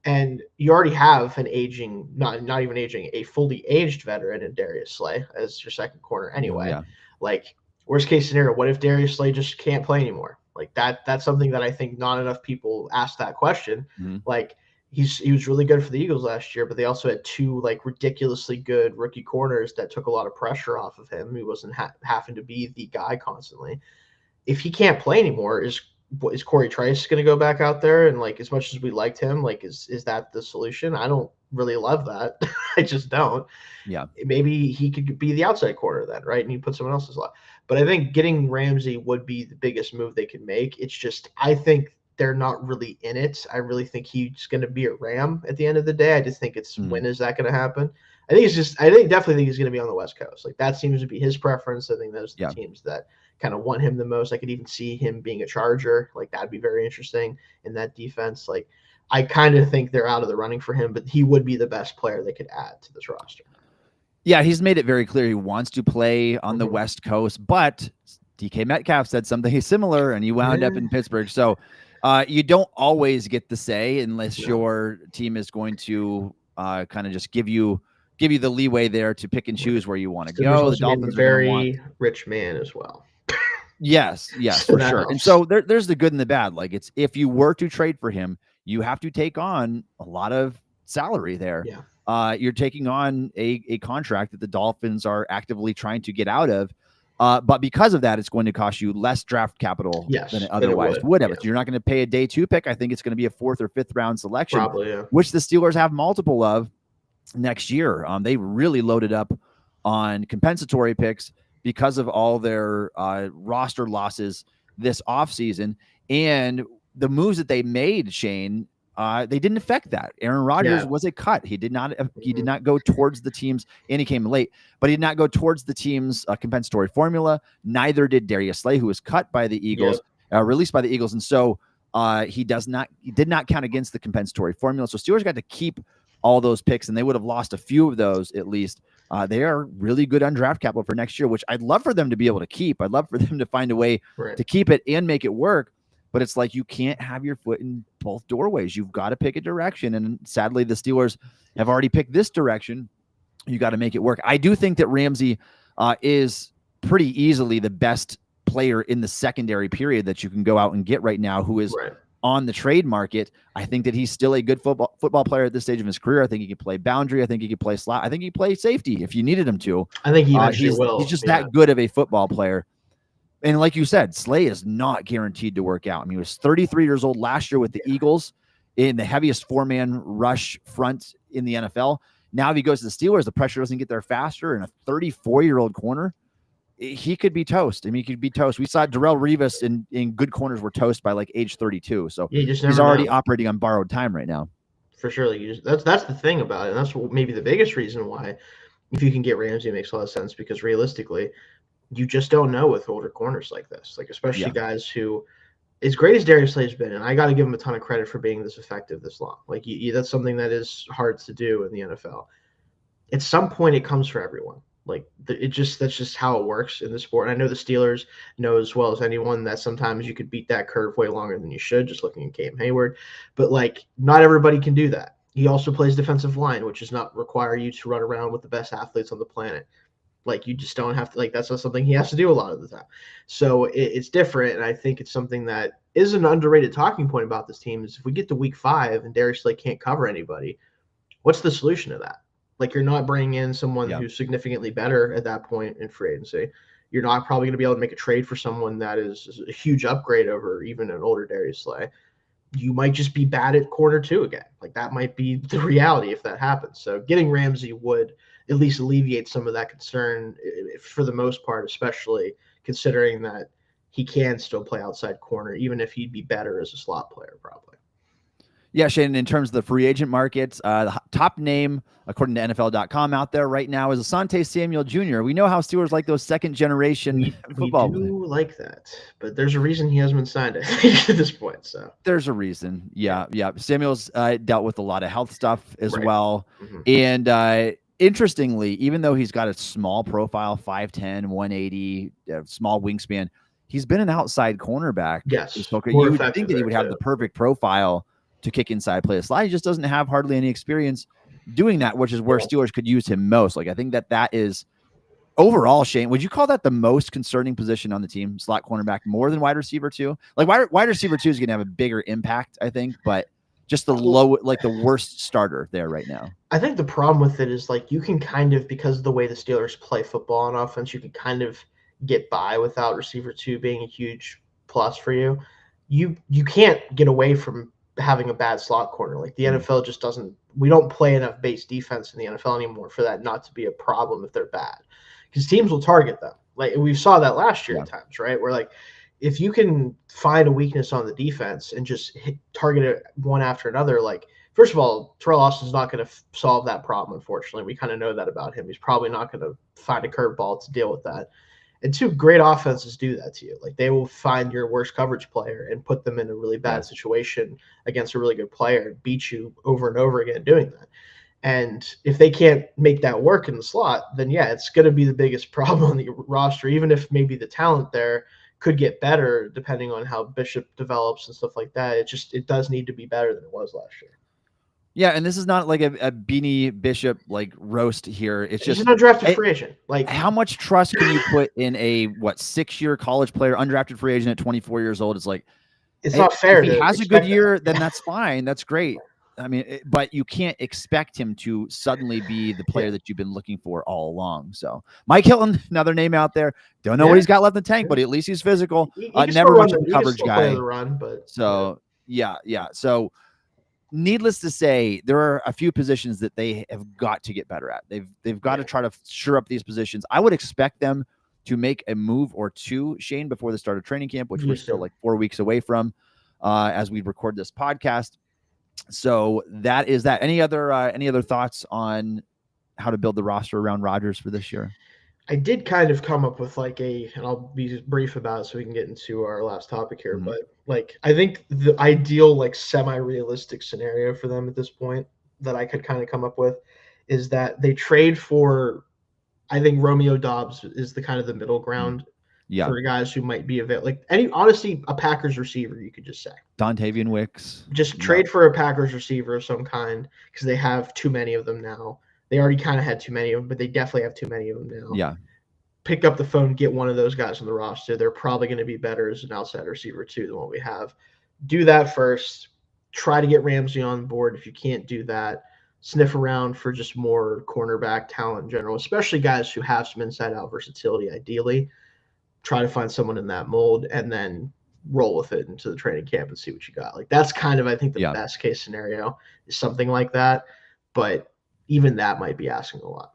And you already have an aging, not even aging, a fully aged veteran in Darius Slay as your second corner anyway. Yeah. Like, worst case scenario, what if Darius Slay just can't play anymore? Like, that's something that I think not enough people ask that question. Like, he was really good for the Eagles last year, but they also had 2 like ridiculously good rookie corners that took a lot of pressure off of him. He wasn't having to be the guy constantly. If he can't play anymore, is Corey Trice going to go back out there? And, like, as much as we liked him, like, is that the solution? I don't really love that. I just don't. Yeah. Maybe he could be the outside corner then, right? And you put someone else's lot. But I think getting Ramsey would be the biggest move they could make. It's just, I think they're not really in it. I really think he's going to be a Ram at the end of the day. I just think it's when is that going to happen? I definitely think he's going to be on the West Coast. Like, that seems to be his preference. I think those are the teams that kind of want him the most. I could even see him being a Charger. Like, that'd be very interesting in that defense. Like, I kind of think they're out of the running for him, but he would be the best player they could add to this roster. Yeah, he's made it very clear he wants to play on the West Coast, but DK Metcalf said something similar, and he wound up in Pittsburgh. So you don't always get the say unless your team is going to kind of just give you the leeway there to pick and choose where you want to go. The Dolphins are very rich man as well. Yes, for sure. Helps. And so there's the good and the bad. Like, it's, if you were to trade for him, you have to take on a lot of salary there. Yeah. You're taking on a contract that the Dolphins are actively trying to get out of. But because of that, it's going to cost you less draft capital than it otherwise would have. Yeah. You're not going to pay a day 2 pick. I think it's going to be a 4th or 5th round selection, which the Steelers have multiple of next year. They really loaded up on compensatory picks because of all their roster losses this offseason. And the moves that they made, Shayne, they didn't affect that. Aaron Rodgers was a cut. He did not go towards the team's, and he came late, but he did not go towards the team's compensatory formula. Neither did Darius Slay, who was cut by the Eagles, released by the Eagles. And so he did not count against the compensatory formula. So Steelers got to keep all those picks, and they would have lost a few of those at least. They are really good on draft capital for next year, which I'd love for them to be able to keep. I'd love for them to find a way to keep it and make it work. But it's like, you can't have your foot in both doorways. You've got to pick a direction. And sadly, the Steelers have already picked this direction. You got to make it work. I do think that Ramsey is pretty easily the best player in the secondary period that you can go out and get right now, who is on the trade market. I think that he's still a good football player at this stage of his career. I think he could play boundary. I think he could play slot. I think he could play safety if you needed him to. I think he eventually will. He's just that good of a football player. And like you said, Slay is not guaranteed to work out. I mean, he was 33 years old last year with the Eagles in the heaviest 4-man rush front in the NFL. Now, if he goes to the Steelers, the pressure doesn't get there faster. And a 34-year-old corner, he could be toast. I mean, he could be toast. We saw Darrelle Revis in good corners were toast by like age 32. So he's already operating on borrowed time right now. For sure. That's the thing about it. And that's maybe the biggest reason why, if you can get Ramsey, it makes a lot of sense, because realistically, you just don't know with older corners like this, like especially guys who, as great as Darius Slay's been, and I got to give him a ton of credit for being this effective this long. Like that's something that is hard to do in the NFL. At some point, it comes for everyone. Like that's just how it works in the sport. And I know the Steelers know as well as anyone that sometimes you could beat that curve way longer than you should, just looking at Cam Hayward. But like, not everybody can do that. He also plays defensive line, which does not require you to run around with the best athletes on the planet. Like, you just don't have to, like, that's not something he has to do a lot of the time. So it's different. And I think it's something that is an underrated talking point about this team is if we get to week 5 and Darius Slay can't cover anybody, what's the solution to that? Like, you're not bringing in someone who's significantly better at that point in free agency. You're not probably going to be able to make a trade for someone that is a huge upgrade over even an older Darius Slay. You might just be bad at quarter 2 again. Like, that might be the reality if that happens. So getting Ramsey would at least alleviate some of that concern for the most part, especially considering that he can still play outside corner, even if he'd be better as a slot player probably. Yeah, Shayne, in terms of the free agent markets, the top name, according to NFL.com out there right now, is Asante Samuel Jr. We know how Steelers like those second-generation football players. We do like that, but there's a reason he hasn't been signed, I think, at this point. So there's a reason. Yeah. Samuel's dealt with a lot of health stuff as well. Mm-hmm. And interestingly, even though he's got a small profile, 5'10", 180, small wingspan, he's been an outside cornerback. Yes. You would think that he would have the perfect profile to kick inside, play a slide. He just doesn't have hardly any experience doing that, which is where Steelers could use him most. Like, I think that is overall, Shayne, would you call that the most concerning position on the team, slot cornerback, more than wide receiver 2? Like, wide receiver 2 is going to have a bigger impact, I think, but just the the worst starter there right now. I think the problem with it is, like, you can kind of, because of the way the Steelers play football on offense, you can kind of get by without receiver 2 being a huge plus for you. You can't get away from having a bad slot corner. Like, the NFL just doesn't, we don't play enough base defense in the NFL anymore for that not to be a problem if they're bad, because teams will target them. Like, we saw that last year at times, right? Where, like, if you can find a weakness on the defense and just target it one after another, like, first of all, Terrell Austin's not going to solve that problem, unfortunately. We kind of know that about him. He's probably not going to find a curveball to deal with that. And 2, great offenses do that to you. Like, they will find your worst coverage player and put them in a really bad situation against a really good player and beat you over and over again doing that. And if they can't make that work in the slot, then it's going to be the biggest problem on the roster, even if maybe the talent there could get better depending on how Bishop develops and stuff like that. It does need to be better than it was last year. Yeah, and this is not like a Beanie Bishop like roast here. It's just an undrafted free agent. Like, how much trust can you put in a 6-year college player, undrafted free agent at 24 years old? It's like, it's not fair. If he has a good year, then that's fine. That's great. I mean, but you can't expect him to suddenly be the player that you've been looking for all along. So Mike Hilton, another name out there. Don't know what he's got left in the tank, but at least he's physical. Never much of a coverage guy. So So needless to say, there are a few positions that they have got to get better at. They've got to try to shore up these positions. I would expect them to make a move or two, Shayne, before the start of training camp, which we're still like 4 weeks away from as we record this podcast. So that is that. Any other thoughts on how to build the roster around Rodgers for this year? I did kind of come up with and I'll be brief about it so we can get into our last topic here. Mm-hmm. But I think the ideal semi-realistic scenario for them at this point that I could kind of come up with is that they trade for, I think Romeo Doubs is the kind of the middle ground for guys who might be available. Honestly, a Packers receiver, you could just say. Dontavian Wicks. Just trade for a Packers receiver of some kind because they have too many of them now. They already kind of had too many of them, but they definitely have too many of them now. Yeah. Pick up the phone, get one of those guys on the roster. They're probably going to be better as an outside receiver too than what we have. do that first. Try to get Ramsey on board. If you can't do that, sniff around for just more cornerback talent in general, especially guys who have some inside-out versatility. Ideally, try to find someone in that mold, and then roll with it into the training camp and see what you got. Like that's kind of, I think, the best case scenario is something like that. But even that might be asking a lot.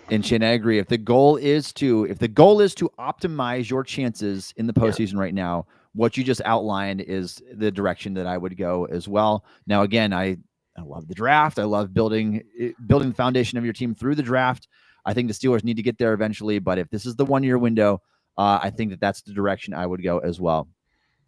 And Shayne, I agree. If the goal is to optimize your chances in the postseason right now, what you just outlined is the direction that I would go as well. Now, again, I love the draft. I love building the foundation of your team through the draft. I think the Steelers need to get there eventually, but if this is the 1 year window, I think that's the direction I would go as well.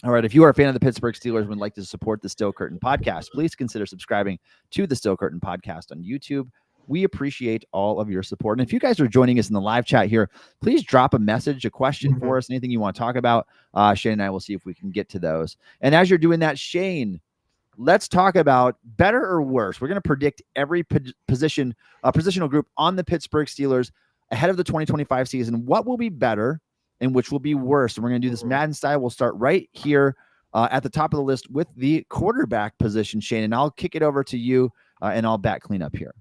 All right. If you are a fan of the Pittsburgh Steelers and would like to support the Steel Curtain podcast, please consider subscribing to the Steel Curtain podcast on YouTube. We appreciate all of your support. And if you guys are joining us in the live chat here, please drop a message, a question for us, anything you want to talk about. Shayne and I will see if we can get to those. And as you're doing that, Shayne, let's talk about better or worse. We're going to predict every positional group on the Pittsburgh Steelers ahead of the 2025 season. What will be better and which will be worse? And we're going to do this Madden style. We'll start right here at the top of the list with the quarterback position, Shayne. And I'll kick it over to you and I'll back clean up here.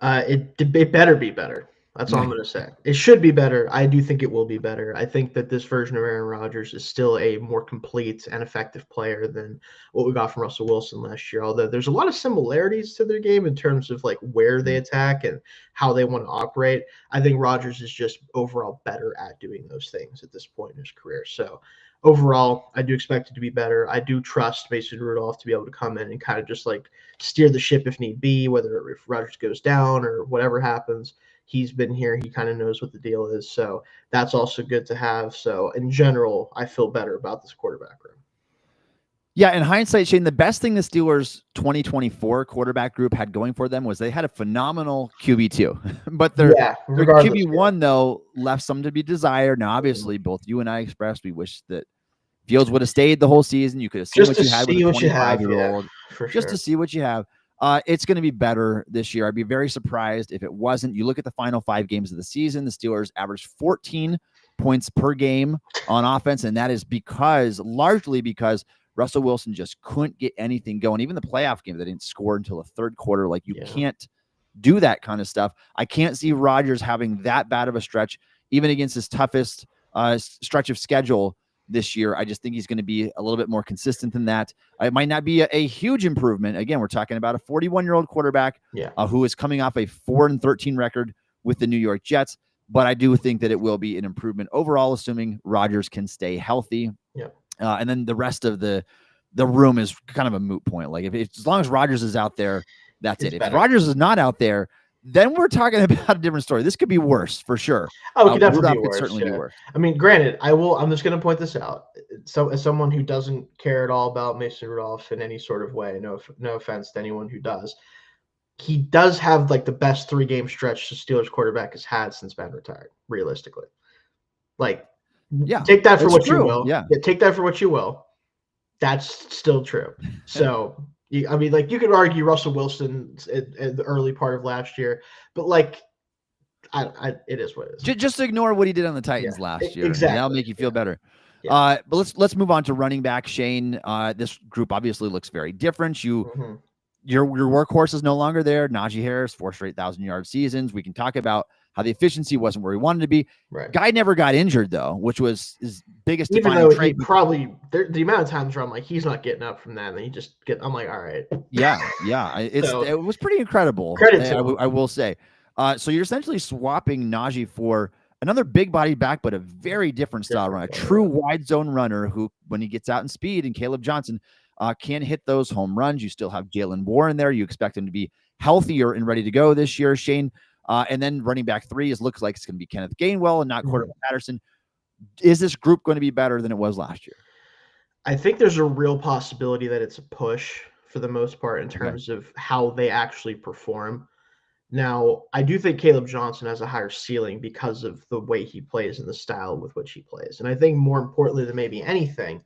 It better be better. That's all I'm going to say. It should be better. I do think it will be better. I think that this version of Aaron Rodgers is still a more complete and effective player than what we got from Russell Wilson last year. Although there's a lot of similarities to their game in terms of like where they attack and how they want to operate. I think Rodgers is just overall better at doing those things at this point in his career. So overall, I do expect it to be better. I do trust Mason Rudolph to be able to come in and kind of just like steer the ship if need be, whether if Rodgers goes down or whatever happens. He's been here. He kind of knows what the deal is. So that's also good to have. So in general, I feel better about this quarterback room. Yeah, in hindsight, Shayne, the best thing the Steelers 2024 quarterback group had going for them was they had a phenomenal QB2. But their QB1, though, left some to be desired. Now, obviously, both you and I expressed we wish that Fields would have stayed the whole season. You could have seen what you had with a 25-year-old. Just to see what you have. It's going to be better this year. I'd be very surprised if it wasn't. You look at the final 5 games of the season, the Steelers averaged 14 points per game on offense, and that is largely because Russell Wilson just couldn't get anything going. Even the playoff game, they didn't score until the third quarter. Like, you can't do that kind of stuff. I can't see Rodgers having that bad of a stretch, even against his toughest stretch of schedule this year. I just think he's going to be a little bit more consistent than that. It might not be a huge improvement. Again, we're talking about a 41-year-old quarterback who is coming off a 4-13 record with the New York Jets, but I do think that it will be an improvement overall, assuming Rodgers can stay healthy. And then the rest of the room is kind of a moot point. Like, as long as Rodgers is out there, that's it. If Rodgers is not out there, then we're talking about a different story. This could be worse for sure. Oh, it could definitely be worse. Certainly be worse. I mean, granted, I'm just going to point this out. So, as someone who doesn't care at all about Mason Rudolph in any sort of way, no offense to anyone who does, he does have like the best 3-game stretch the Steelers quarterback has had since Ben retired. Realistically, like, take that for what you will. Take that for what you will. That's still true. So. I mean, like, you could argue Russell Wilson in the early part of last year, but like, it is what it is. Just ignore what he did on the Titans last year. Exactly. That'll make you feel better. But let's move on to running back, Shayne. This group obviously looks very different. Your workhorse is no longer there. Najee Harris, 4 straight 1,000-yard seasons. We can talk about how the efficiency wasn't where he wanted to be. Guy never got injured, though, which was his biggest defining trait. Probably the amount of times where I'm like, he's not getting up from that, and then he just I'm like, all right. It was pretty incredible. Credit to him. I will say. So you're essentially swapping Najee for another big body back, but a very different style runner, a true wide zone runner who, when he gets out in speed, and Caleb Johnson can hit those home runs. You still have Jalen Warren there. You expect him to be healthier and ready to go this year, Shayne. And then running back 3 looks like it's going to be Kenneth Gainwell and not Cordell Patterson. Is this group going to be better than it was last year? I think there's a real possibility that it's a push for the most part in terms of how they actually perform. Now, I do think Caleb Johnson has a higher ceiling because of the way he plays and the style with which he plays. And I think more importantly than maybe anything,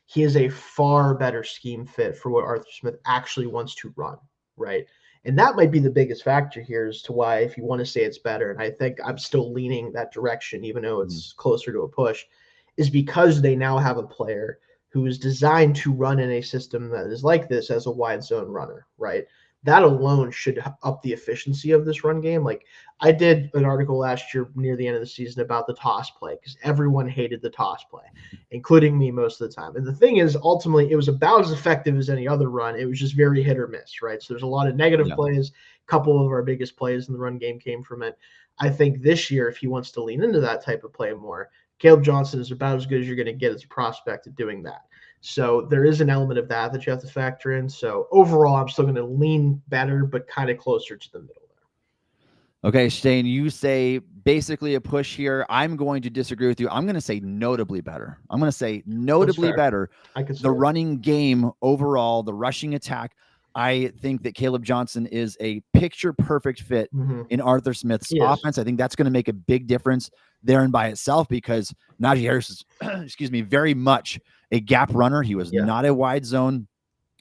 he is a far better scheme fit for what Arthur Smith actually wants to run, right? And that might be the biggest factor here as to why, if you want to say it's better, and I think I'm still leaning that direction, even though it's closer to a push, is because they now have a player who is designed to run in a system that is like this as a wide zone runner, right? That alone should up the efficiency of this run game. Like I did an article last year near the end of the season about the toss play because everyone hated the toss play, including me most of the time. And the thing is, ultimately, it was about as effective as any other run. It was just very hit or miss, right? So there's a lot of negative plays. A couple of our biggest plays in the run game came from it. I think this year, if he wants to lean into that type of play more, Caleb Johnson is about as good as you're going to get as a prospect at doing that. So there is an element of that you have to factor in. So overall, I'm still going to lean better, but kind of closer to the middle there. Okay, Shayne, you say basically a push here. I'm going to disagree with you. I'm going to say notably better. I'm going to say notably better. The running game overall, the rushing attack. I think that Caleb Johnson is a picture-perfect fit in Arthur Smith's offense. I think that's going to make a big difference there and by itself because Najee Harris is, excuse me, very much a gap runner. He was not a wide zone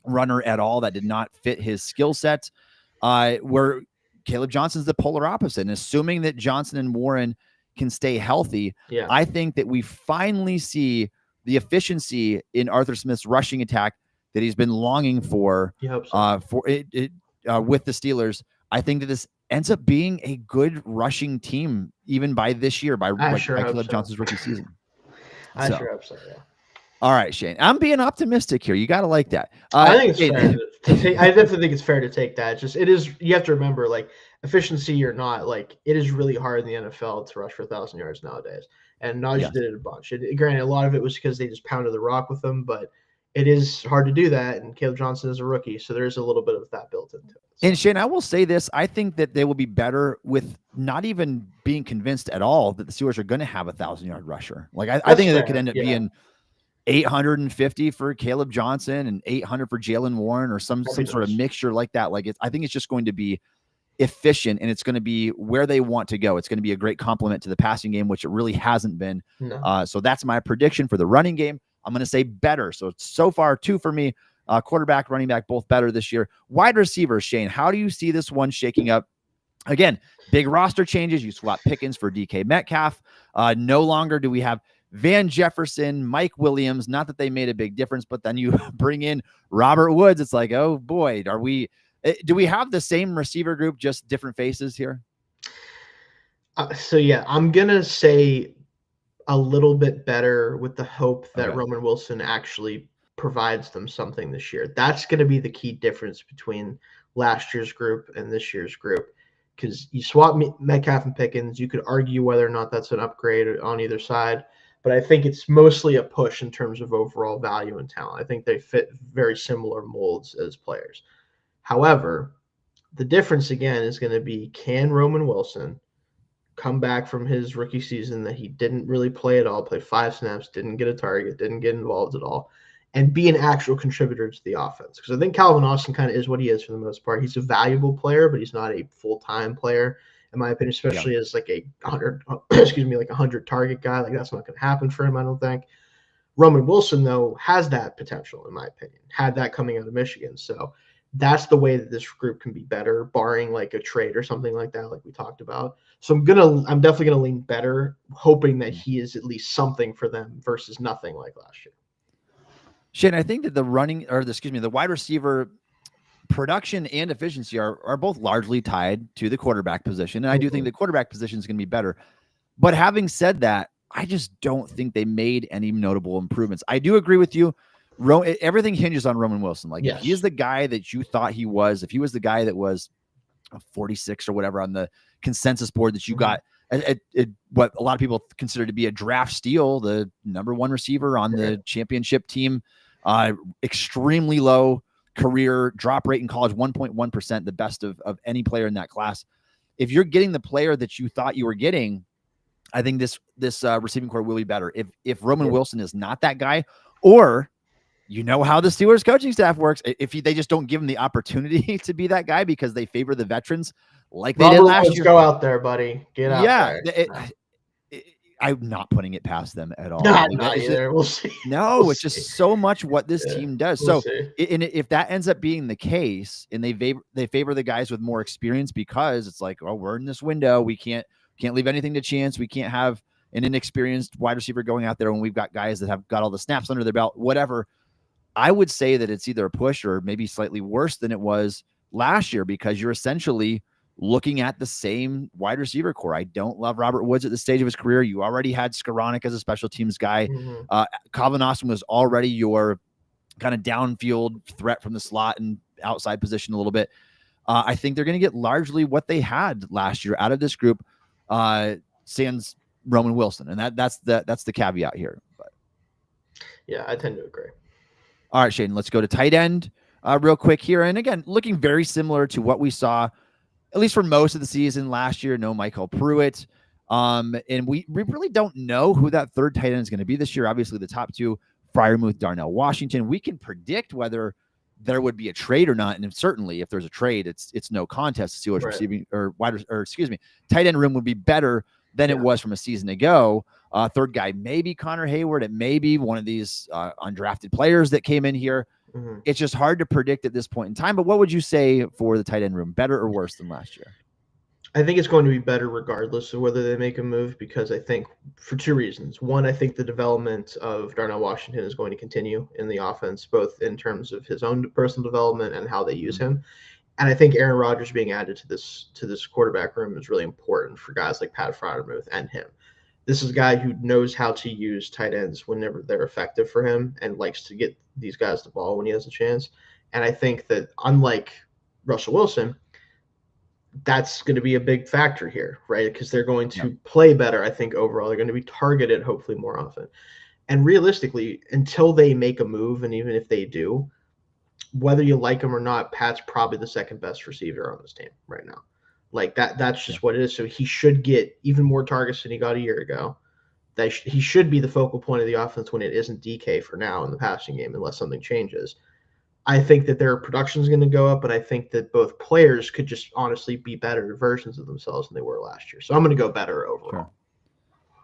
runner at all. That did not fit his skill set. Where Caleb Johnson's the polar opposite. And assuming that Johnson and Warren can stay healthy, I think that we finally see the efficiency in Arthur Smith's rushing attack that he's been longing for, with the Steelers. I think that this ends up being a good rushing team, even by this year, by Caleb Johnson's rookie season. I sure hope so, yeah. All right, Shayne. I'm being optimistic here. You got to like that. I think it's fair to take. I definitely think it's fair to take that. It is. You have to remember, like efficiency or not, like it is really hard in the NFL to rush for 1,000 yards nowadays. And Najee did it a bunch. Granted, a lot of it was because they just pounded the rock with them, but it is hard to do that. And Caleb Johnson is a rookie, so there's a little bit of that built into it. So. And Shayne, I will say this: I think that they will be better with not even being convinced at all that the Steelers are going to have a 1,000-yard rusher. Like I think that could end up being 850 for Caleb Johnson and 800 for Jaylen Warren or some sort of mixture like that. Like I think it's just going to be efficient and it's going to be where they want to go. It's going to be a great complement to the passing game, which it really hasn't been. No. So that's my prediction for the running game. I'm going to say better. So far 2 for me, quarterback, running back, both better this year. Wide receivers, Shayne, how do you see this one shaking up? Again, big roster changes. You swap Pickens for DK Metcalf. No longer do we have Van Jefferson, Mike Williams, not that they made a big difference, but then you bring in Robert Woods. It's like, oh boy, do we have the same receiver group, just different faces here? I'm going to say a little bit better with the hope that Roman Wilson actually provides them something this year. That's going to be the key difference between last year's group and this year's group. Because you swap Metcalf and Pickens, you could argue whether or not that's an upgrade on either side. But I think it's mostly a push in terms of overall value and talent. I think they fit very similar molds as players. However, the difference again is going to be, can Roman Wilson come back from his rookie season that he didn't really play at all, played 5 snaps, didn't get a target, didn't get involved at all, and be an actual contributor to the offense? Because I think Calvin Austin kind of is what he is for the most part. He's a valuable player, but he's not a full-time player, in my opinion, especially as like a 100 target guy. Like that's not going to happen for him, I don't think. Roman Wilson, though, has that potential, in my opinion, had that coming out of Michigan. So that's the way that this group can be better, barring like a trade or something like that, like we talked about. So I'm definitely gonna lean better, hoping that he is at least something for them versus nothing like last year. Shayne, I think that the wide receiver production and efficiency are both largely tied to the quarterback position. And I do think the quarterback position is going to be better. But having said that, I just don't think they made any notable improvements. I do agree with you. Everything hinges on Roman Wilson. Like if he is the guy that you thought he was, if he was the guy that was 46 or whatever on the consensus board that you got, what a lot of people consider to be a draft steal, the #1 receiver on the championship team, extremely low career drop rate in college, 1.1%, the best of any player in that class. If you're getting the player that you thought you were getting, I think this receiving core will be better. If Roman Wilson is not that guy, or you know how the Steelers coaching staff works, if they just don't give him the opportunity to be that guy because they favor the veterans like they did last year. Go out there, buddy. Get out there. I'm not putting it past them at all. Not either. We'll see. No, it's just so much what this team does. If that ends up being the case, and they favor the guys with more experience because it's like, oh, we're in this window, we can't leave anything to chance. We can't have an inexperienced wide receiver going out there when we've got guys that have got all the snaps under their belt, whatever. I would say that it's either a push or maybe slightly worse than it was last year, because you're essentially looking at the same wide receiver core. I don't love Robert Woods at this stage of his career. You already had Skoranek as a special teams guy. Calvin Austin was already your kind of downfield threat from the slot and outside position a little bit. I think they're going to get largely what they had last year out of this group, sans Roman Wilson. And that's the caveat here. But yeah, I tend to agree. All right, Shayne, let's go to tight end real quick here. And again, looking very similar to what we saw, at least for most of the season last year. No Michael Pruitt. And we really don't know who that third tight end is going to be this year. Obviously, the top two, Freiermuth, Darnell Washington. We can predict whether there would be a trade or not. And certainly if there's a trade, it's no contest to Steelers receiving tight end room would be better than it was from a season ago. Third guy, maybe Connor Hayward. It may be one of these undrafted players that came in here. It's just hard to predict at this point in time. But what would you say for the tight end room? Better or worse than last year? I think it's going to be better regardless of whether they make a move, because I think for two reasons. One, I think the development of Darnell Washington is going to continue in the offense, both in terms of his own personal development and how they use him. And I think Aaron Rodgers being added to this quarterback room is really important for guys like Pat Freiermuth and him. This is a guy who knows how to use tight ends whenever they're effective for him and likes to get these guys the ball when he has a chance. And I think that unlike Russell Wilson, that's going to be a big factor here, right? Because they're going to play better, I think, overall. They're going to be targeted, hopefully, more often. And realistically, until they make a move, and even if they do, whether you like him or not, Pat's probably the second best receiver on this team right now. Like that's just what it is. So he should get even more targets than he got a year ago. He should be the focal point of the offense when it isn't DK for now in the passing game, unless something changes. I think that their production is going to go up, but I think that both players could just honestly be better versions of themselves than they were last year. So I'm going to go better overall. Sure.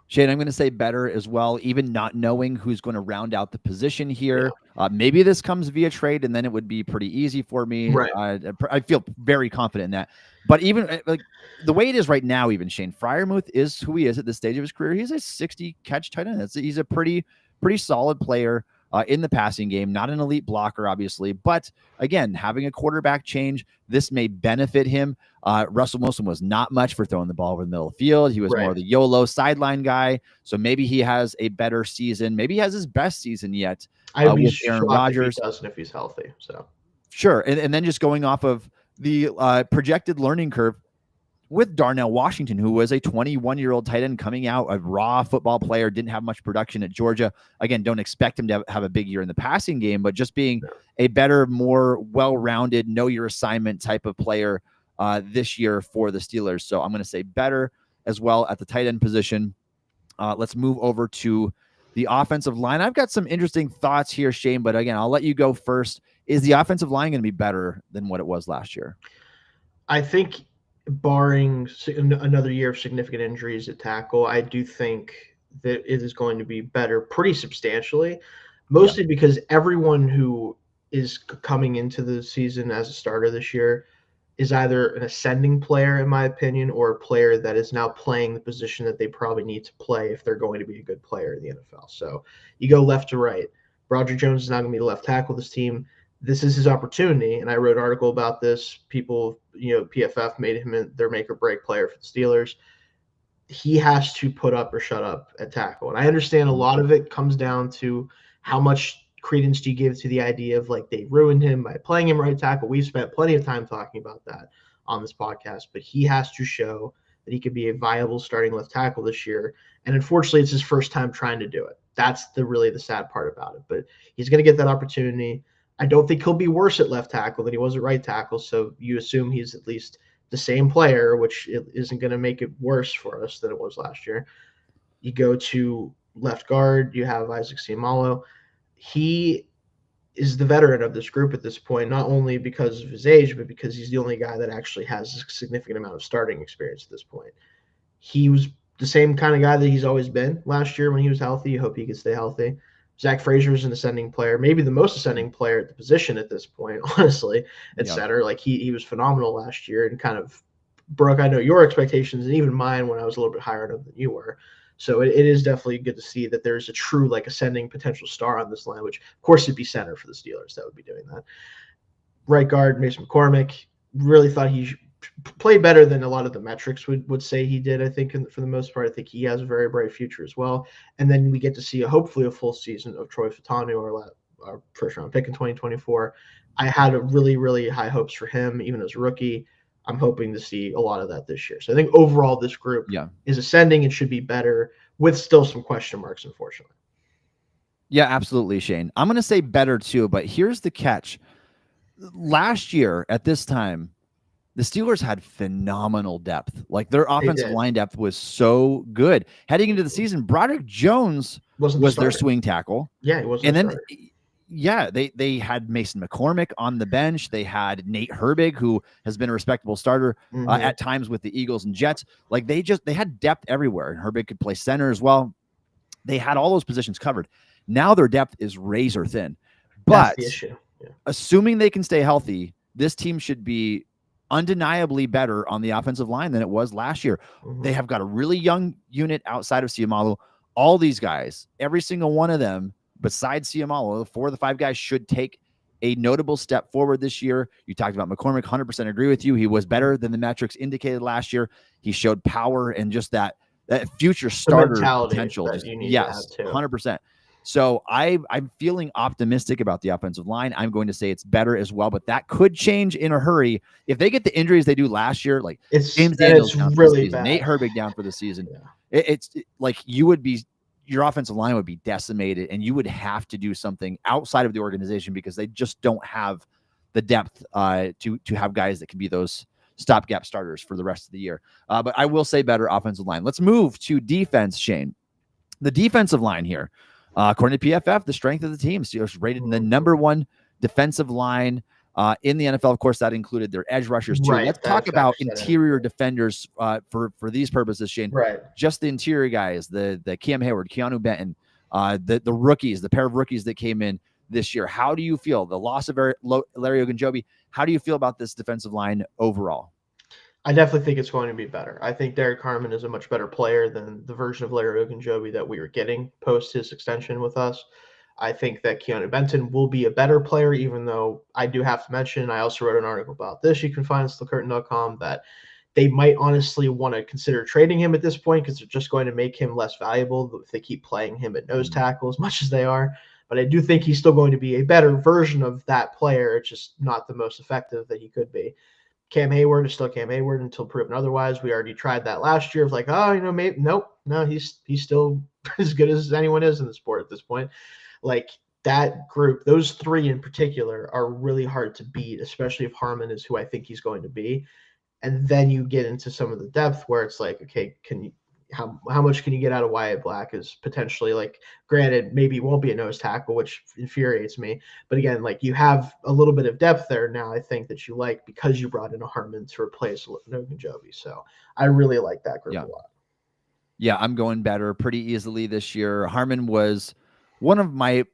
Shayne, I'm going to say better as well, even not knowing who's going to round out the position here. Yeah. Maybe this comes via trade, and then it would be pretty easy for me. Right. I feel very confident in that. But even like the way it is right now, even Shayne Freiermuth is who he is at this stage of his career. He's a 60 catch tight end. He's a pretty solid player in the passing game, not an elite blocker, obviously. But again, having a quarterback change, this may benefit him. Russell Wilson was not much for throwing the ball over the middle of the field. He was more the YOLO sideline guy. So maybe he has a better season. Maybe he has his best season yet with Aaron Rodgers. If he doesn't, if he's healthy. So sure. And then just going off of the projected learning curve with Darnell Washington, who was a 21-year-old tight end coming out, a raw football player, didn't have much production at Georgia. Again, don't expect him to have a big year in the passing game, but just being a better, more well-rounded, know your assignment type of player this year for the Steelers. So I'm going to say better as well at the tight end position. Let's move over to the offensive line. I've got some interesting thoughts here, Shayne, but again, I'll let you go first. Is the offensive line going to be better than what it was last year? I think, barring another year of significant injuries at tackle, I do think that it is going to be better pretty substantially, mostly because everyone who is coming into the season as a starter this year is either an ascending player, in my opinion, or a player that is now playing the position that they probably need to play if they're going to be a good player in the NFL. So you go left to right. Roger Jones is not going to be the left tackle of this team. This is his opportunity, and I wrote an article about this. People, PFF made him their make or break player for the Steelers. He has to put up or shut up at tackle, and I understand a lot of it comes down to how much credence do you give to the idea of like they ruined him by playing him right tackle. We've spent plenty of time talking about that on this podcast, but he has to show that he could be a viable starting left tackle this year, and unfortunately, it's his first time trying to do it. That's really the sad part about it, but he's going to get that opportunity. I don't think he'll be worse at left tackle than he was at right tackle, so you assume he's at least the same player, which isn't going to make it worse for us than it was last year. You go to left guard, you have Isaac Seumalo. He is the veteran of this group at this point, not only because of his age, but because he's the only guy that actually has a significant amount of starting experience at this point. He was the same kind of guy that he's always been last year when he was healthy. You hope he can stay healthy. Zach Frazier is an ascending player, maybe the most ascending player at the position at this point, honestly, at center. Like he was phenomenal last year and kind of broke, I know, your expectations and even mine when I was a little bit higher on him than you were. So it is definitely good to see that there's a true like ascending potential star on this line, which of course it'd be center for the Steelers that would be doing that. Right guard, Mason McCormick, really thought he played better than a lot of the metrics would say he did. I think for the most part, I think he has a very bright future as well. And then we get to see hopefully a full season of Troy Fautanu, our first round pick in 2024. I had really, really high hopes for him, even as a rookie. I'm hoping to see a lot of that this year. So I think overall this group is ascending and should be better, with still some question marks, unfortunately. Yeah, absolutely, Shayne. I'm going to say better too, but here's the catch. Last year at this time, the Steelers had phenomenal depth. Like their offensive line depth was so good. Heading into the season, Broderick Jones was their swing tackle. Yeah, he was. And then, they had Mason McCormick on the bench. They had Nate Herbig, who has been a respectable starter at times with the Eagles and Jets. Like they had depth everywhere. And Herbig could play center as well. They had all those positions covered. Now their depth is razor thin. But that's the issue. Assuming they can stay healthy, this team should be undeniably better on the offensive line than it was last year. They have got a really young unit outside of Siamalu. All these guys, every single one of them, besides Siamalu, the 4 of the 5 guys should take a notable step forward this year. You talked about McCormick, 100% agree with you. He was better than the metrics indicated last year. He showed power and just that future starter potential. Yes, 100%. So I'm feeling optimistic about the offensive line. I'm going to say it's better as well, but that could change in a hurry. If they get the injuries they do last year, like James Daniels down for the season, Nate Herbig down for the season, it's like your offensive line would be decimated, and you would have to do something outside of the organization because they just don't have the depth to have guys that can be those stopgap starters for the rest of the year. But I will say better offensive line. Let's move to defense, Shayne. The defensive line here. According to PFF, the strength of the team, Steelers rated the #1 defensive line in the NFL. Of course, that included their edge rushers too. Let's talk about interior defenders for these purposes, Shayne. Just the interior guys, the Cam Hayward, Keanu Benton, the rookies, the pair of rookies that came in this year. How do you feel? The loss of Larry Ogunjobi, how do you feel about this defensive line overall? I definitely think it's going to be better. I think Derek Harmon is a much better player than the version of Larry Ogunjobi that we were getting post his extension with us. I think that Keanu Benton will be a better player, even though I do have to mention, I also wrote an article about this. You can find us at thecurtain.com, that they might honestly want to consider trading him at this point because they're just going to make him less valuable if they keep playing him at nose tackle as much as they are. But I do think he's still going to be a better version of that player. It's just not the most effective that he could be. Cam Hayward is still Cam Hayward until proven otherwise. We already tried that last year of like, maybe no, he's still as good as anyone is in the sport at this point. Like that group, those 3 in particular are really hard to beat, especially if Harmon is who I think he's going to be. And then you get into some of the depth where it's like, okay, how much can you get out of Wyatt Black is potentially, like, granted, maybe it won't be a nose tackle, which infuriates me. But again, like, you have a little bit of depth there now, I think, that you like because you brought in a Harmon to replace Ogunjobi. So I really like that group a lot. Yeah, I'm going better pretty easily this year. Harmon was one of my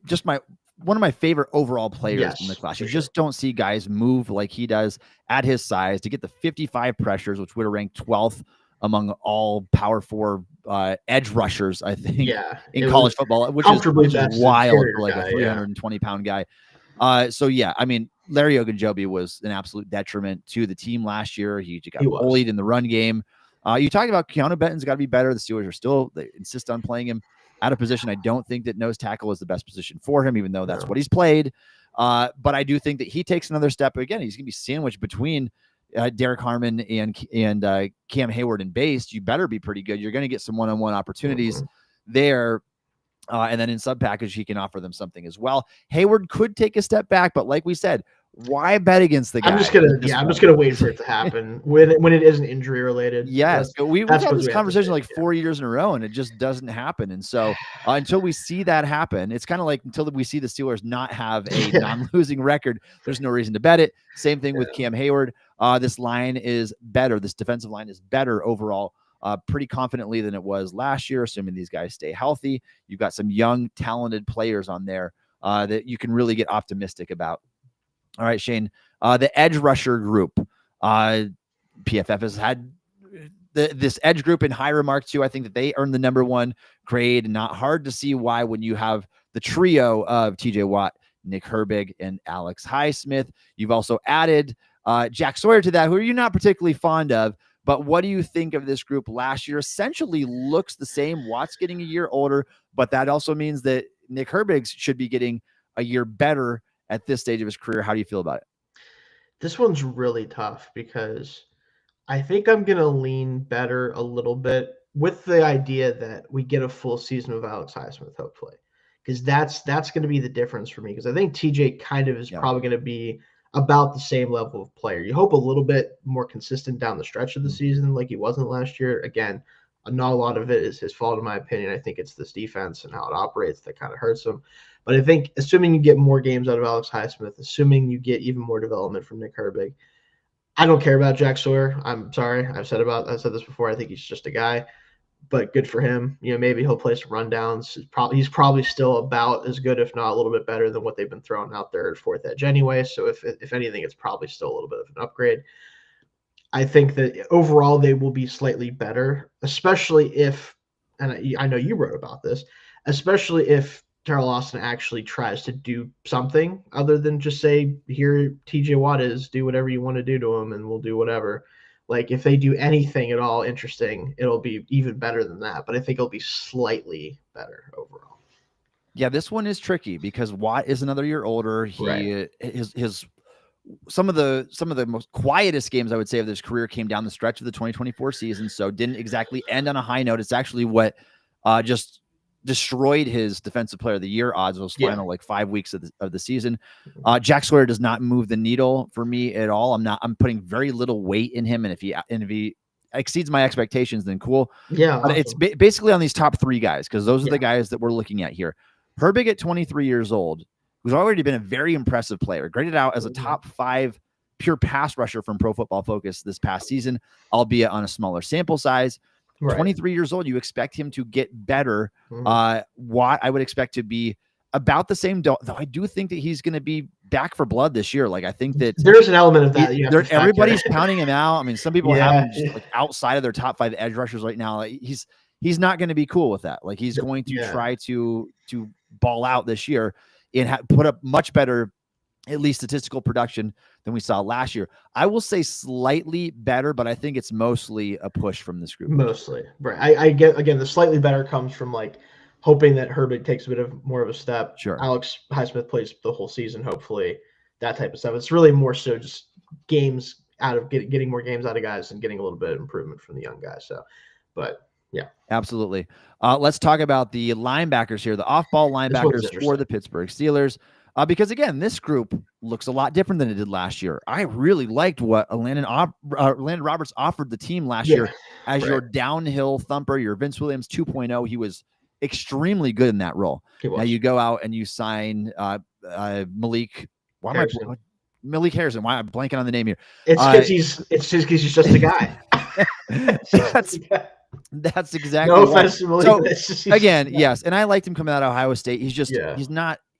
favorite overall players in the class. You just don't see guys move like he does at his size to get the 55 pressures, which would have ranked 12th among all Power 4 edge rushers, I think, in college football, which is wild for like a 320-pound guy. I mean, Larry Ogunjobi was an absolute detriment to the team last year. He got bullied in the run game. You talked about Keanu Benton's got to be better. The Steelers they insist on playing him out of position. I don't think that nose tackle is the best position for him, even though that's what he's played. But I do think that he takes another step. Again, he's going to be sandwiched between Derek Harmon and Cam Hayward and base. You better be pretty good. You're going to get some one-on-one opportunities there. And then in sub package, he can offer them something as well. Hayward could take a step back, but like we said, why bet against the guy? I'm just gonna wait for it to happen when it isn't injury related. Yes, we've had this conversation like 4 years in a row, and it just doesn't happen. And so until we see that happen, it's kind of like until we see the Steelers not have a non-losing record, there's no reason to bet it. Same thing with Cam Hayward. This line is better. This defensive line is better overall, pretty confidently than it was last year, assuming these guys stay healthy. You've got some young, talented players on there that you can really get optimistic about. All right, Shayne, the edge rusher group, PFF has had this edge group in high remark too. I think that they earned the number 1 grade. Not hard to see why when you have the trio of TJ Watt, Nick Herbig, and Alex Highsmith. You've also added Jack Sawyer to that, who you're not particularly fond of. But what do you think of this group last year? Essentially looks the same. Watt's getting a year older, but that also means that Nick Herbig should be getting a year better at this stage of his career. How do you feel about it? This one's really tough because I think I'm going to lean better a little bit with the idea that we get a full season of Alex Highsmith, hopefully, because that's going to be the difference for me. Because I think TJ kind of is probably going to be about the same level of player. You hope a little bit more consistent down the stretch of the season like he wasn't last year. Again, not a lot of it is his fault, in my opinion. I think it's this defense and how it operates that kind of hurts him. But I think assuming you get more games out of Alex Highsmith, assuming you get even more development from Nick Herbig, I don't care about Jack Sawyer. I'm sorry. I've said this before. I think he's just a guy, but good for him. Maybe he'll play some rundowns. He's probably still about as good, if not a little bit better than what they've been throwing out there at fourth edge anyway. So if anything, it's probably still a little bit of an upgrade. I think that overall they will be slightly better, especially if, and I know you wrote about this, especially if Terrell Austin actually tries to do something other than just say, here, TJ Watt is, do whatever you want to do to him and we'll do whatever. Like, if they do anything at all interesting, it'll be even better than that. But I think it'll be slightly better overall. Yeah, this one is tricky because Watt is another year older. His some of the most quietest games I would say of his career came down the stretch of the 2024 season, so didn't exactly end on a high note. It's actually what just destroyed his defensive player of the year odds those final 5 weeks of the season. Jack Sawyer does not move the needle for me at all. I'm putting very little weight in him, and if he exceeds my expectations, then cool. Yeah, but it's basically on these top 3 guys, because those are the guys that we're looking at here. Herbig at 23 years old, who's already been a very impressive player, graded out as a top 5 pure pass rusher from Pro Football Focus this past season, albeit on a smaller sample size. 23 years old, you expect him to get better. Watt, I would expect to be about the same, though I do think that he's going to be back for blood this year. Like, I think that there's an element of that. Everybody's counting him out. I mean, some people have him just outside of their top 5 edge rushers right now. Like, he's not going to be cool with that. Like, he's going to try to ball out this year and put up much better, at least statistical production, than we saw last year. I will say slightly better, but I think it's mostly a push from this group. Mostly, right. I get, again, the slightly better comes from hoping that Herbig takes a bit more of a step. Sure. Alex Highsmith plays the whole season, hopefully, that type of stuff. It's really more so just games out of getting more games out of guys and getting a little bit of improvement from the young guys. So, but yeah, absolutely. Let's talk about the linebackers here, the off-ball linebackers for the Pittsburgh Steelers. Because, again, this group looks a lot different than it did last year. I really liked what Landon Roberts offered the team last year as your downhill thumper, your Vince Williams 2.0. He was extremely good in that role. Now you go out and you sign Malik. Malik Harrison. Why am I blanking on the name here? It's because he's just a guy. That's exactly. No offense to Malik. So, again, yes, and I liked him coming out of Ohio State. He's just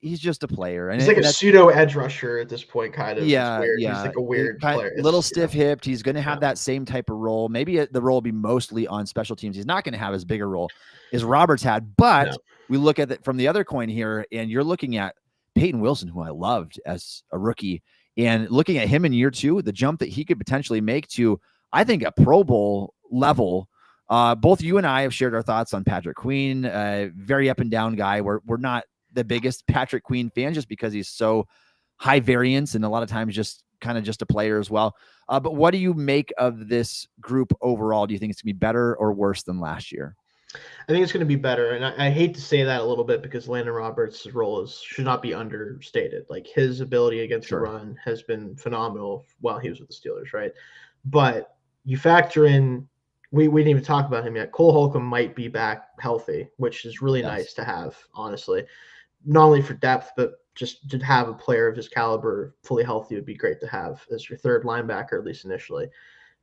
he's just a player. And he's like a pseudo edge rusher at this point, kind of. Yeah, He's like a weird player. Little stiff-hipped. He's going to have that same type of role. Maybe the role will be mostly on special teams. He's not going to have as big a role as Roberts had. But we look at it from the other coin here, and you're looking at Peyton Wilson, who I loved as a rookie, and looking at him in year 2, the jump that he could potentially make to, I think, a Pro Bowl level. Both you and I have shared our thoughts on Patrick Queen, very up and down guy. We're not the biggest Patrick Queen fan just because he's so high variance and a lot of times just a player as well. But what do you make of this group overall? Do you think it's gonna be better or worse than last year? I think it's going to be better. And I hate to say that a little bit because Landon Roberts' role should not be understated. Like, his ability against the run has been phenomenal while he was with the Steelers, right? But you factor in, we didn't even talk about him yet. Cole Holcomb might be back healthy, which is really nice to have, honestly. Not only for depth, but just to have a player of his caliber fully healthy would be great to have as your third linebacker, at least initially.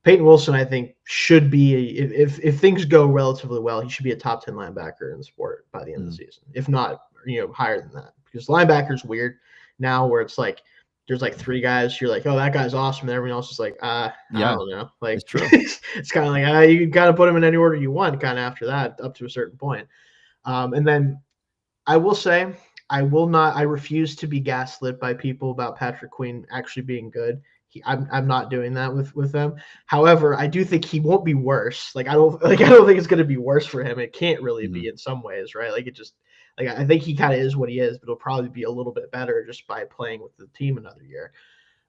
Peyton Wilson, I think, should be, if things go relatively well, he should be a top 10 linebacker in the sport by the end of the season, if not, higher than that. Because linebacker's weird now, where it's like there's like 3 guys. You're like, oh, that guy's awesome. And everyone else is like, I don't know. Like, it's true. It's kind of like, you got to put them in any order you want kind of after that up to a certain point. And then I will say, I refuse to be gaslit by people about Patrick Queen actually being good. I'm not doing that with them. However, I do think he won't be worse. Like I don't think it's going to be worse for him. It can't really be in some ways, right? Like it just like I think he kind of is what he is, but it'll probably be a little bit better just by playing with the team another year.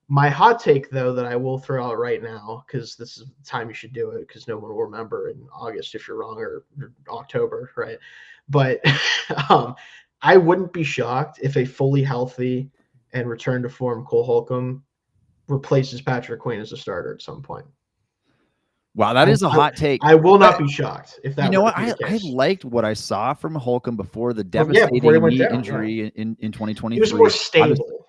My hot take, though, that I will throw out right now, because this is the time you should do it, because no one will remember in August if you're wrong, or October, right? But I wouldn't be shocked if a fully healthy and return to form Cole Holcomb replaces Patrick Queen as a starter at some point. Wow, that is a hot take. I will not be shocked if that. You know what? I liked what I saw from Holcomb before the devastating knee injury in 2023. He was more stable.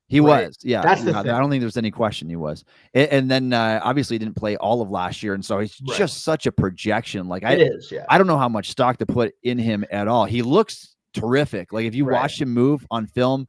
He was, yeah. That's the thing. I don't think there's any question he was. And then obviously he didn't play all of last year, and so he's just such a projection. Like I don't know how much stock to put in him at all. He looks terrific. Like if you watch him move on film,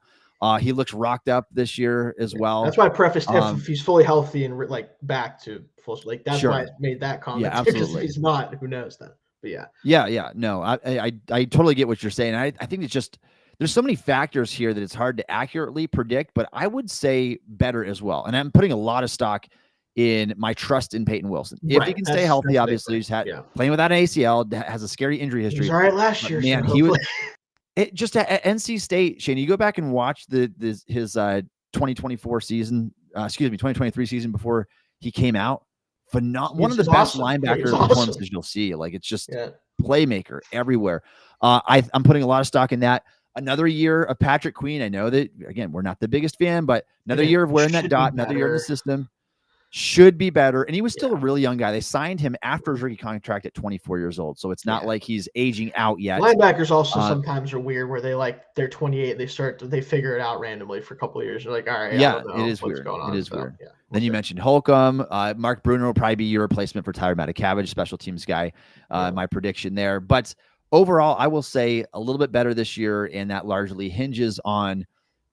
he looks rocked up this year as well. That's why I prefaced if he's fully healthy and like back to full. Like that's why I made that comment. Yeah, absolutely. Because if he's not, who knows then? But yeah. No, I totally get what you're saying. I think it's just there's so many factors here that it's hard to accurately predict. But I would say better as well. And I'm putting a lot of stock in my trust in Peyton Wilson. If he can stay healthy, obviously he's playing without an ACL, has a scary injury history. He was all right last year. Man, he was. It just at NC State, Shayne, you go back and watch his 2024 season, 2023 season before he came out. One of the best linebacker performances you'll see. Like it's just playmaker everywhere. I'm putting a lot of stock in that. Another year of Patrick Queen. I know that again, we're not the biggest fan, but another year of wearing that dot, another year in the system. Should be better. And he was still a really young guy. They signed him after his rookie contract at 24 years old. So it's not like he's aging out yet. Linebackers also sometimes are weird where they're 28. They figure it out randomly for a couple of years. They're like, all right. It is weird. It is weird. Yeah, then you mentioned Holcomb. Mark Bruner will probably be your replacement for Tyler Matakavage, special teams guy. My prediction there. But overall, I will say a little bit better this year. And that largely hinges on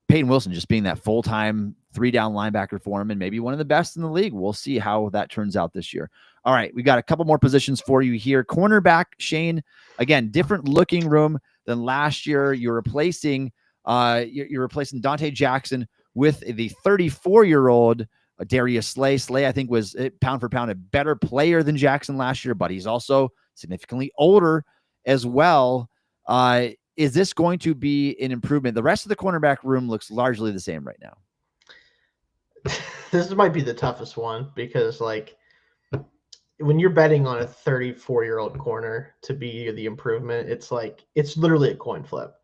Peyton Wilson just being that full-time 3-down linebacker for him and maybe one of the best in the league. We'll see how that turns out this year. All right, we got a couple more positions for you here. Cornerback, Shayne, again, different looking room than last year. You're replacing Dante Jackson with the 34-year-old Darius Slay. Slay, I think, was pound for pound a better player than Jackson last year, but he's also significantly older as well. Is this going to be an improvement? The rest of the cornerback room looks largely the same right now. This might be the toughest one because, like, when you're betting on a 34-year-old corner to be the improvement, it's literally a coin flip.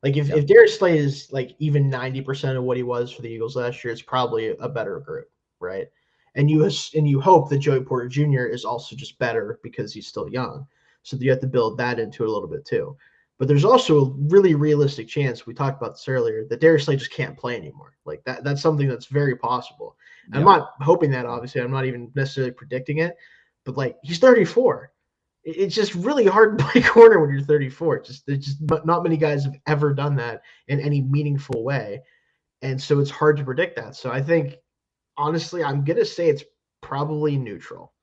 Like, if Darius Slay is like even 90% of what he was for the Eagles last year, it's probably a better group, right? And you hope that Joey Porter Jr. is also just better because he's still young, so you have to build that into it a little bit too. But there's also a really realistic chance, we talked about this earlier, that Darius Slay just can't play anymore. Like that's something that's very possible. Yep. I'm not hoping that, obviously. I'm not even necessarily predicting it. But, like, he's 34. It's just really hard to play corner when you're 34. But not many guys have ever done that in any meaningful way. And so it's hard to predict that. So I think, honestly, I'm going to say it's probably neutral.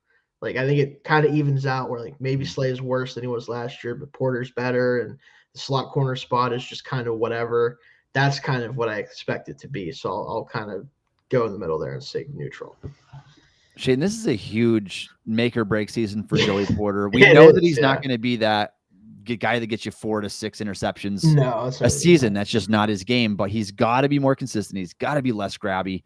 Like, I think it kind of evens out where, like, maybe Slay is worse than he was last year, but Porter's better, and the slot corner spot is just kind of whatever. That's kind of what I expect it to be. So I'll kind of go in the middle there and say neutral. Shayne, this is a huge make or break season for Joey Porter. We know that he's not going to be that guy that gets you 4 to 6 interceptions a season. That's just not his game, but he's got to be more consistent. He's got to be less grabby.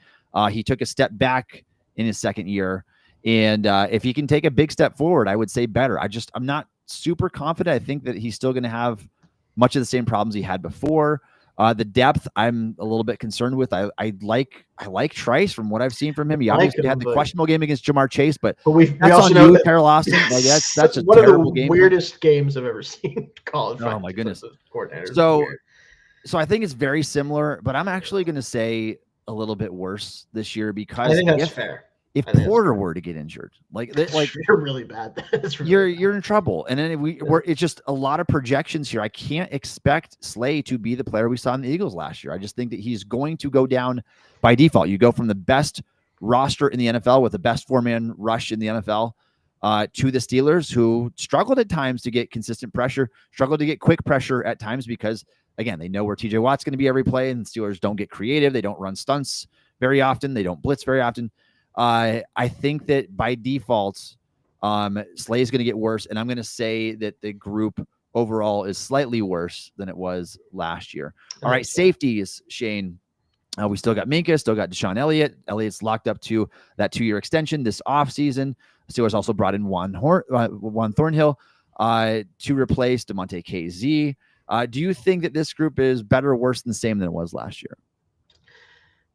He took a step back in his second year. And if he can take a big step forward, I would say better. I'm not super confident. I think that he's still going to have much of the same problems he had before. The depth, I'm a little bit concerned with. I like Trice from what I've seen from him. He obviously had the questionable game against Jamar Chase, but we also know that Carol Austin. Like that's a one terrible of the game. Weirdest games I've ever seen college. Oh my goodness! So I think it's very similar, but I'm actually going to say a little bit worse this year because I think that's fair. if Porter were to get injured, like you're really bad. You're in trouble. And then it's just a lot of projections here. I can't expect Slay to be the player we saw in the Eagles last year. I just think that he's going to go down by default. You go from the best roster in the NFL with the best 4-man rush in the NFL to the Steelers, who struggled at times to get consistent pressure, struggled to get quick pressure at times because, again, they know where TJ Watt's going to be every play, and the Steelers don't get creative. They don't run stunts very often. They don't blitz very often. I think that by default, Slay is going to get worse, and I'm going to say that the group overall is slightly worse than it was last year. All right, safeties, Shayne. We still got Minkah, still got Deshaun Elliott. Elliott's locked up to that 2-year extension this offseason. Steelers also brought in Juan Thornhill to replace DeMonte KZ. Do you think that this group is better or worse than the same than it was last year?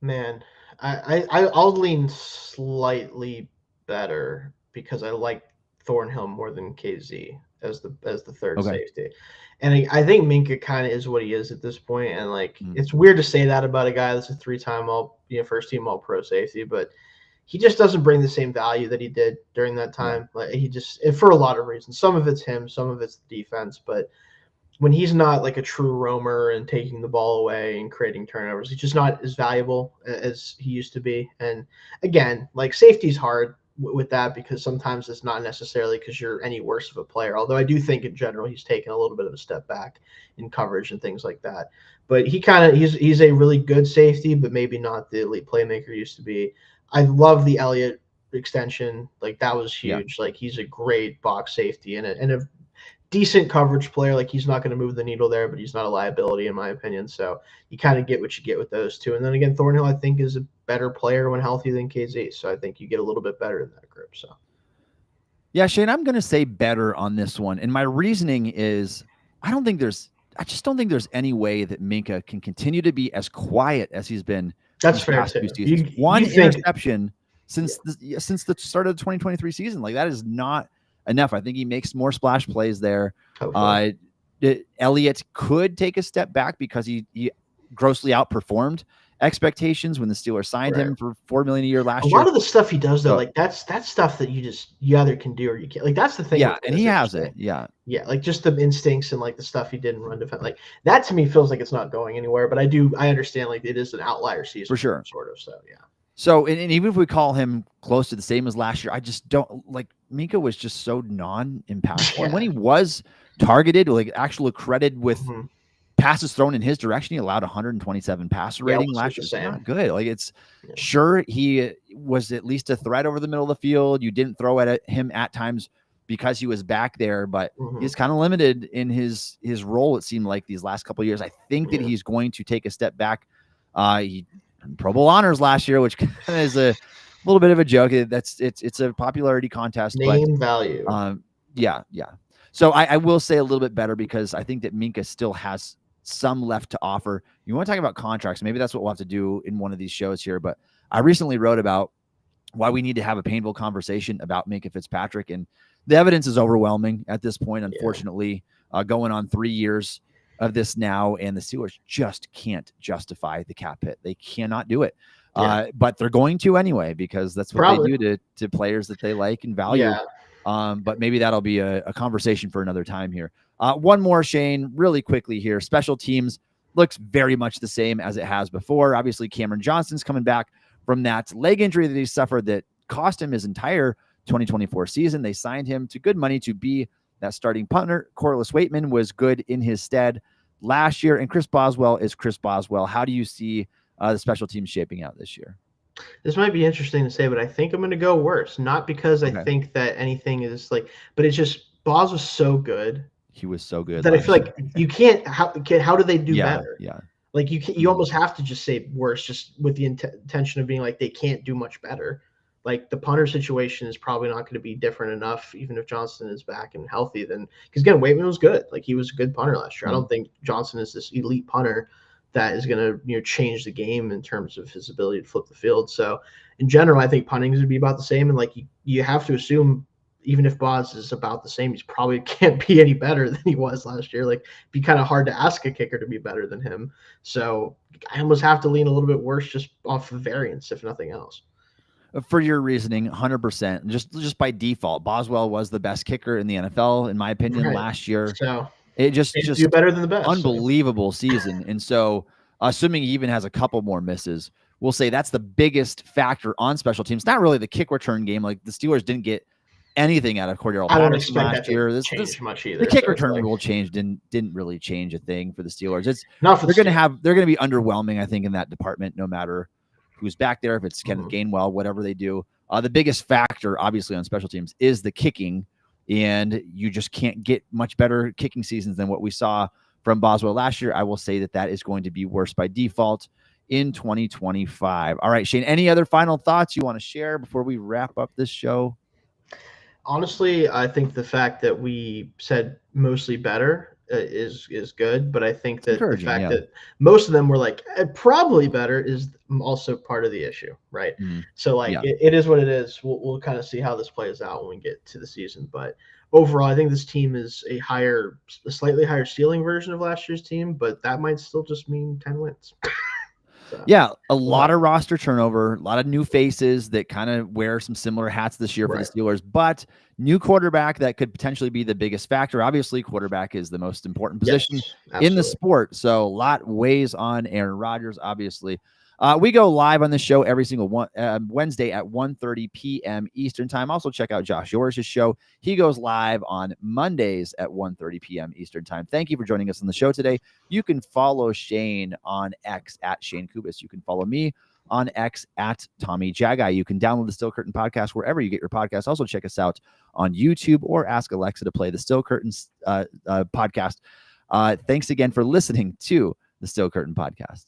Man, I'll lean slightly better because I like Thornhill more than KZ as the third safety. And I think Minkah kind of is what he is at this point. And it's weird to say that about a guy that's a 3-time first team all pro safety, but he just doesn't bring the same value that he did during that time. Like for a lot of reasons, some of it's him, some of it's the defense, but when he's not like a true roamer and taking the ball away and creating turnovers, he's just not as valuable as he used to be. And again, safety's hard with that because sometimes it's not necessarily because you're any worse of a player. Although I do think in general he's taken a little bit of a step back in coverage and things like that. But he's a really good safety, but maybe not the elite playmaker he used to be. I love the Elliott extension. That was huge. Yeah. He's a great box safety and a decent coverage player. He's not going to move the needle there, but he's not a liability in my opinion. So you kind of get what you get with those two. And then again, Thornhill I think is a better player when healthy than KZ. So I think you get a little bit better in that group. So yeah, Shayne, I'm going to say better on this one. And my reasoning is I just don't think there's any way that Minkah can continue to be as quiet as he's been. That's fair too. One interception since the start of the 2023 season. That is not enough. I think he makes more splash plays there. Elliott could take a step back because he grossly outperformed expectations when the Steelers signed him for $4 million a year last year. A lot of the stuff he does though, that's stuff that you either can do or you can't. That's the thing. Yeah, and he has it. Yeah. Just the instincts and the stuff he did in run defense. That to me feels like it's not going anywhere. But I understand it is an outlier season for sure, sort of. So yeah. So and even if we call him close to the same as last year, I just don't Minkah was just so non-impactful. And when he was targeted, actually credited with passes thrown in his direction, he allowed 127 passer rating last year. It's not good. Sure, he was at least a threat over the middle of the field. You didn't throw at him at times because he was back there, but he's kind of limited in his role. It seemed like these last couple of years. I think that he's going to take a step back. He Pro Bowl honors last year, which kind of is a little bit of a joke. It's a popularity contest. Value. Yeah. So I will say a little bit better because I think that Minkah still has some left to offer. You want to talk about contracts? Maybe that's what we'll have to do in one of these shows here. But I recently wrote about why we need to have a painful conversation about Minkah Fitzpatrick, and the evidence is overwhelming at this point. Unfortunately, going on 3 years of this now, and the Steelers just can't justify the cap hit. They cannot do it. But they're going to anyway, because that's what they do to players that they like and value. But maybe that'll be a conversation for another time here. One more, Shayne, really quickly here. Special teams looks very much the same as it has before. Obviously, Cameron Johnston's coming back from that leg injury that he suffered that cost him his entire 2024 season. They signed him to good money to be that starting punter. Corliss Waitman was good in his stead last year, and Chris Boswell is Chris Boswell. How do you see the special teams shaping out this year? This might be interesting to say, but I think I'm going to go worse. Not because I think that anything is but it's just Bos was so good. He was so good that I feel like you can't. How do they do better? Yeah. You almost have to just say worse, just with the intention of being they can't do much better. The punter situation is probably not going to be different enough, even if Johnston is back and healthy. Because again, Waitman was good. He was a good punter last year. I don't think Johnston is this elite punter that is going to change the game in terms of his ability to flip the field. So in general, I think punting is going to be about the same. And you have to assume, even if Boz is about the same, he's probably can't be any better than he was last year. It'd be kind of hard to ask a kicker to be better than him. So I almost have to lean a little bit worse just off of variance, if nothing else. for your reasoning, 100%. Just by default, Boswell was the best kicker in the NFL, in my opinion, last year. So it just do better than the best. Unbelievable season. And so, assuming he even has a couple more misses, we'll say that's the biggest factor on special teams. Not really the kick return game. Like the Steelers didn't get anything out of Cordero Patterson last year. Change much either. The kick return rule change didn't really change a thing for the Steelers. They're going to be underwhelming, I think, in that department, no matter who's back there. If it's Kenneth Gainwell, whatever they do, the biggest factor, obviously, on special teams is the kicking, and you just can't get much better kicking seasons than what we saw from Boswell last year. I will say that is going to be worse by default in 2025. All right, Shayne, any other final thoughts you want to share before we wrap up this show? Honestly, I think the fact that we said mostly better is good, but I think that the fact that most of them were like probably better is also part of the issue, right? So like it is what it is. We'll kind of see how this plays out when we get to the season, but overall, I think this team is a slightly higher ceiling version of last year's team, but that might still just mean 10 wins. So, a lot of roster turnover, a lot of new faces that kind of wear some similar hats this year for the Steelers, but new quarterback that could potentially be the biggest factor. Obviously, quarterback is the most important position in the sport. So a lot weighs on Aaron Rodgers, obviously. We go live on the show every single Wednesday at 1:30 p.m. Eastern time. Also check out Josh Yorish's show. He goes live on Mondays at 1:30 p.m. Eastern time. Thank you for joining us on the show today. You can follow Shayne on X at Shayne Kubas. You can follow me on X at Tommy Jaggi. You can download the Still Curtain podcast wherever you get your podcasts. Also check us out on YouTube or ask Alexa to play the Still Curtain podcast. Thanks again for listening to the Still Curtain podcast.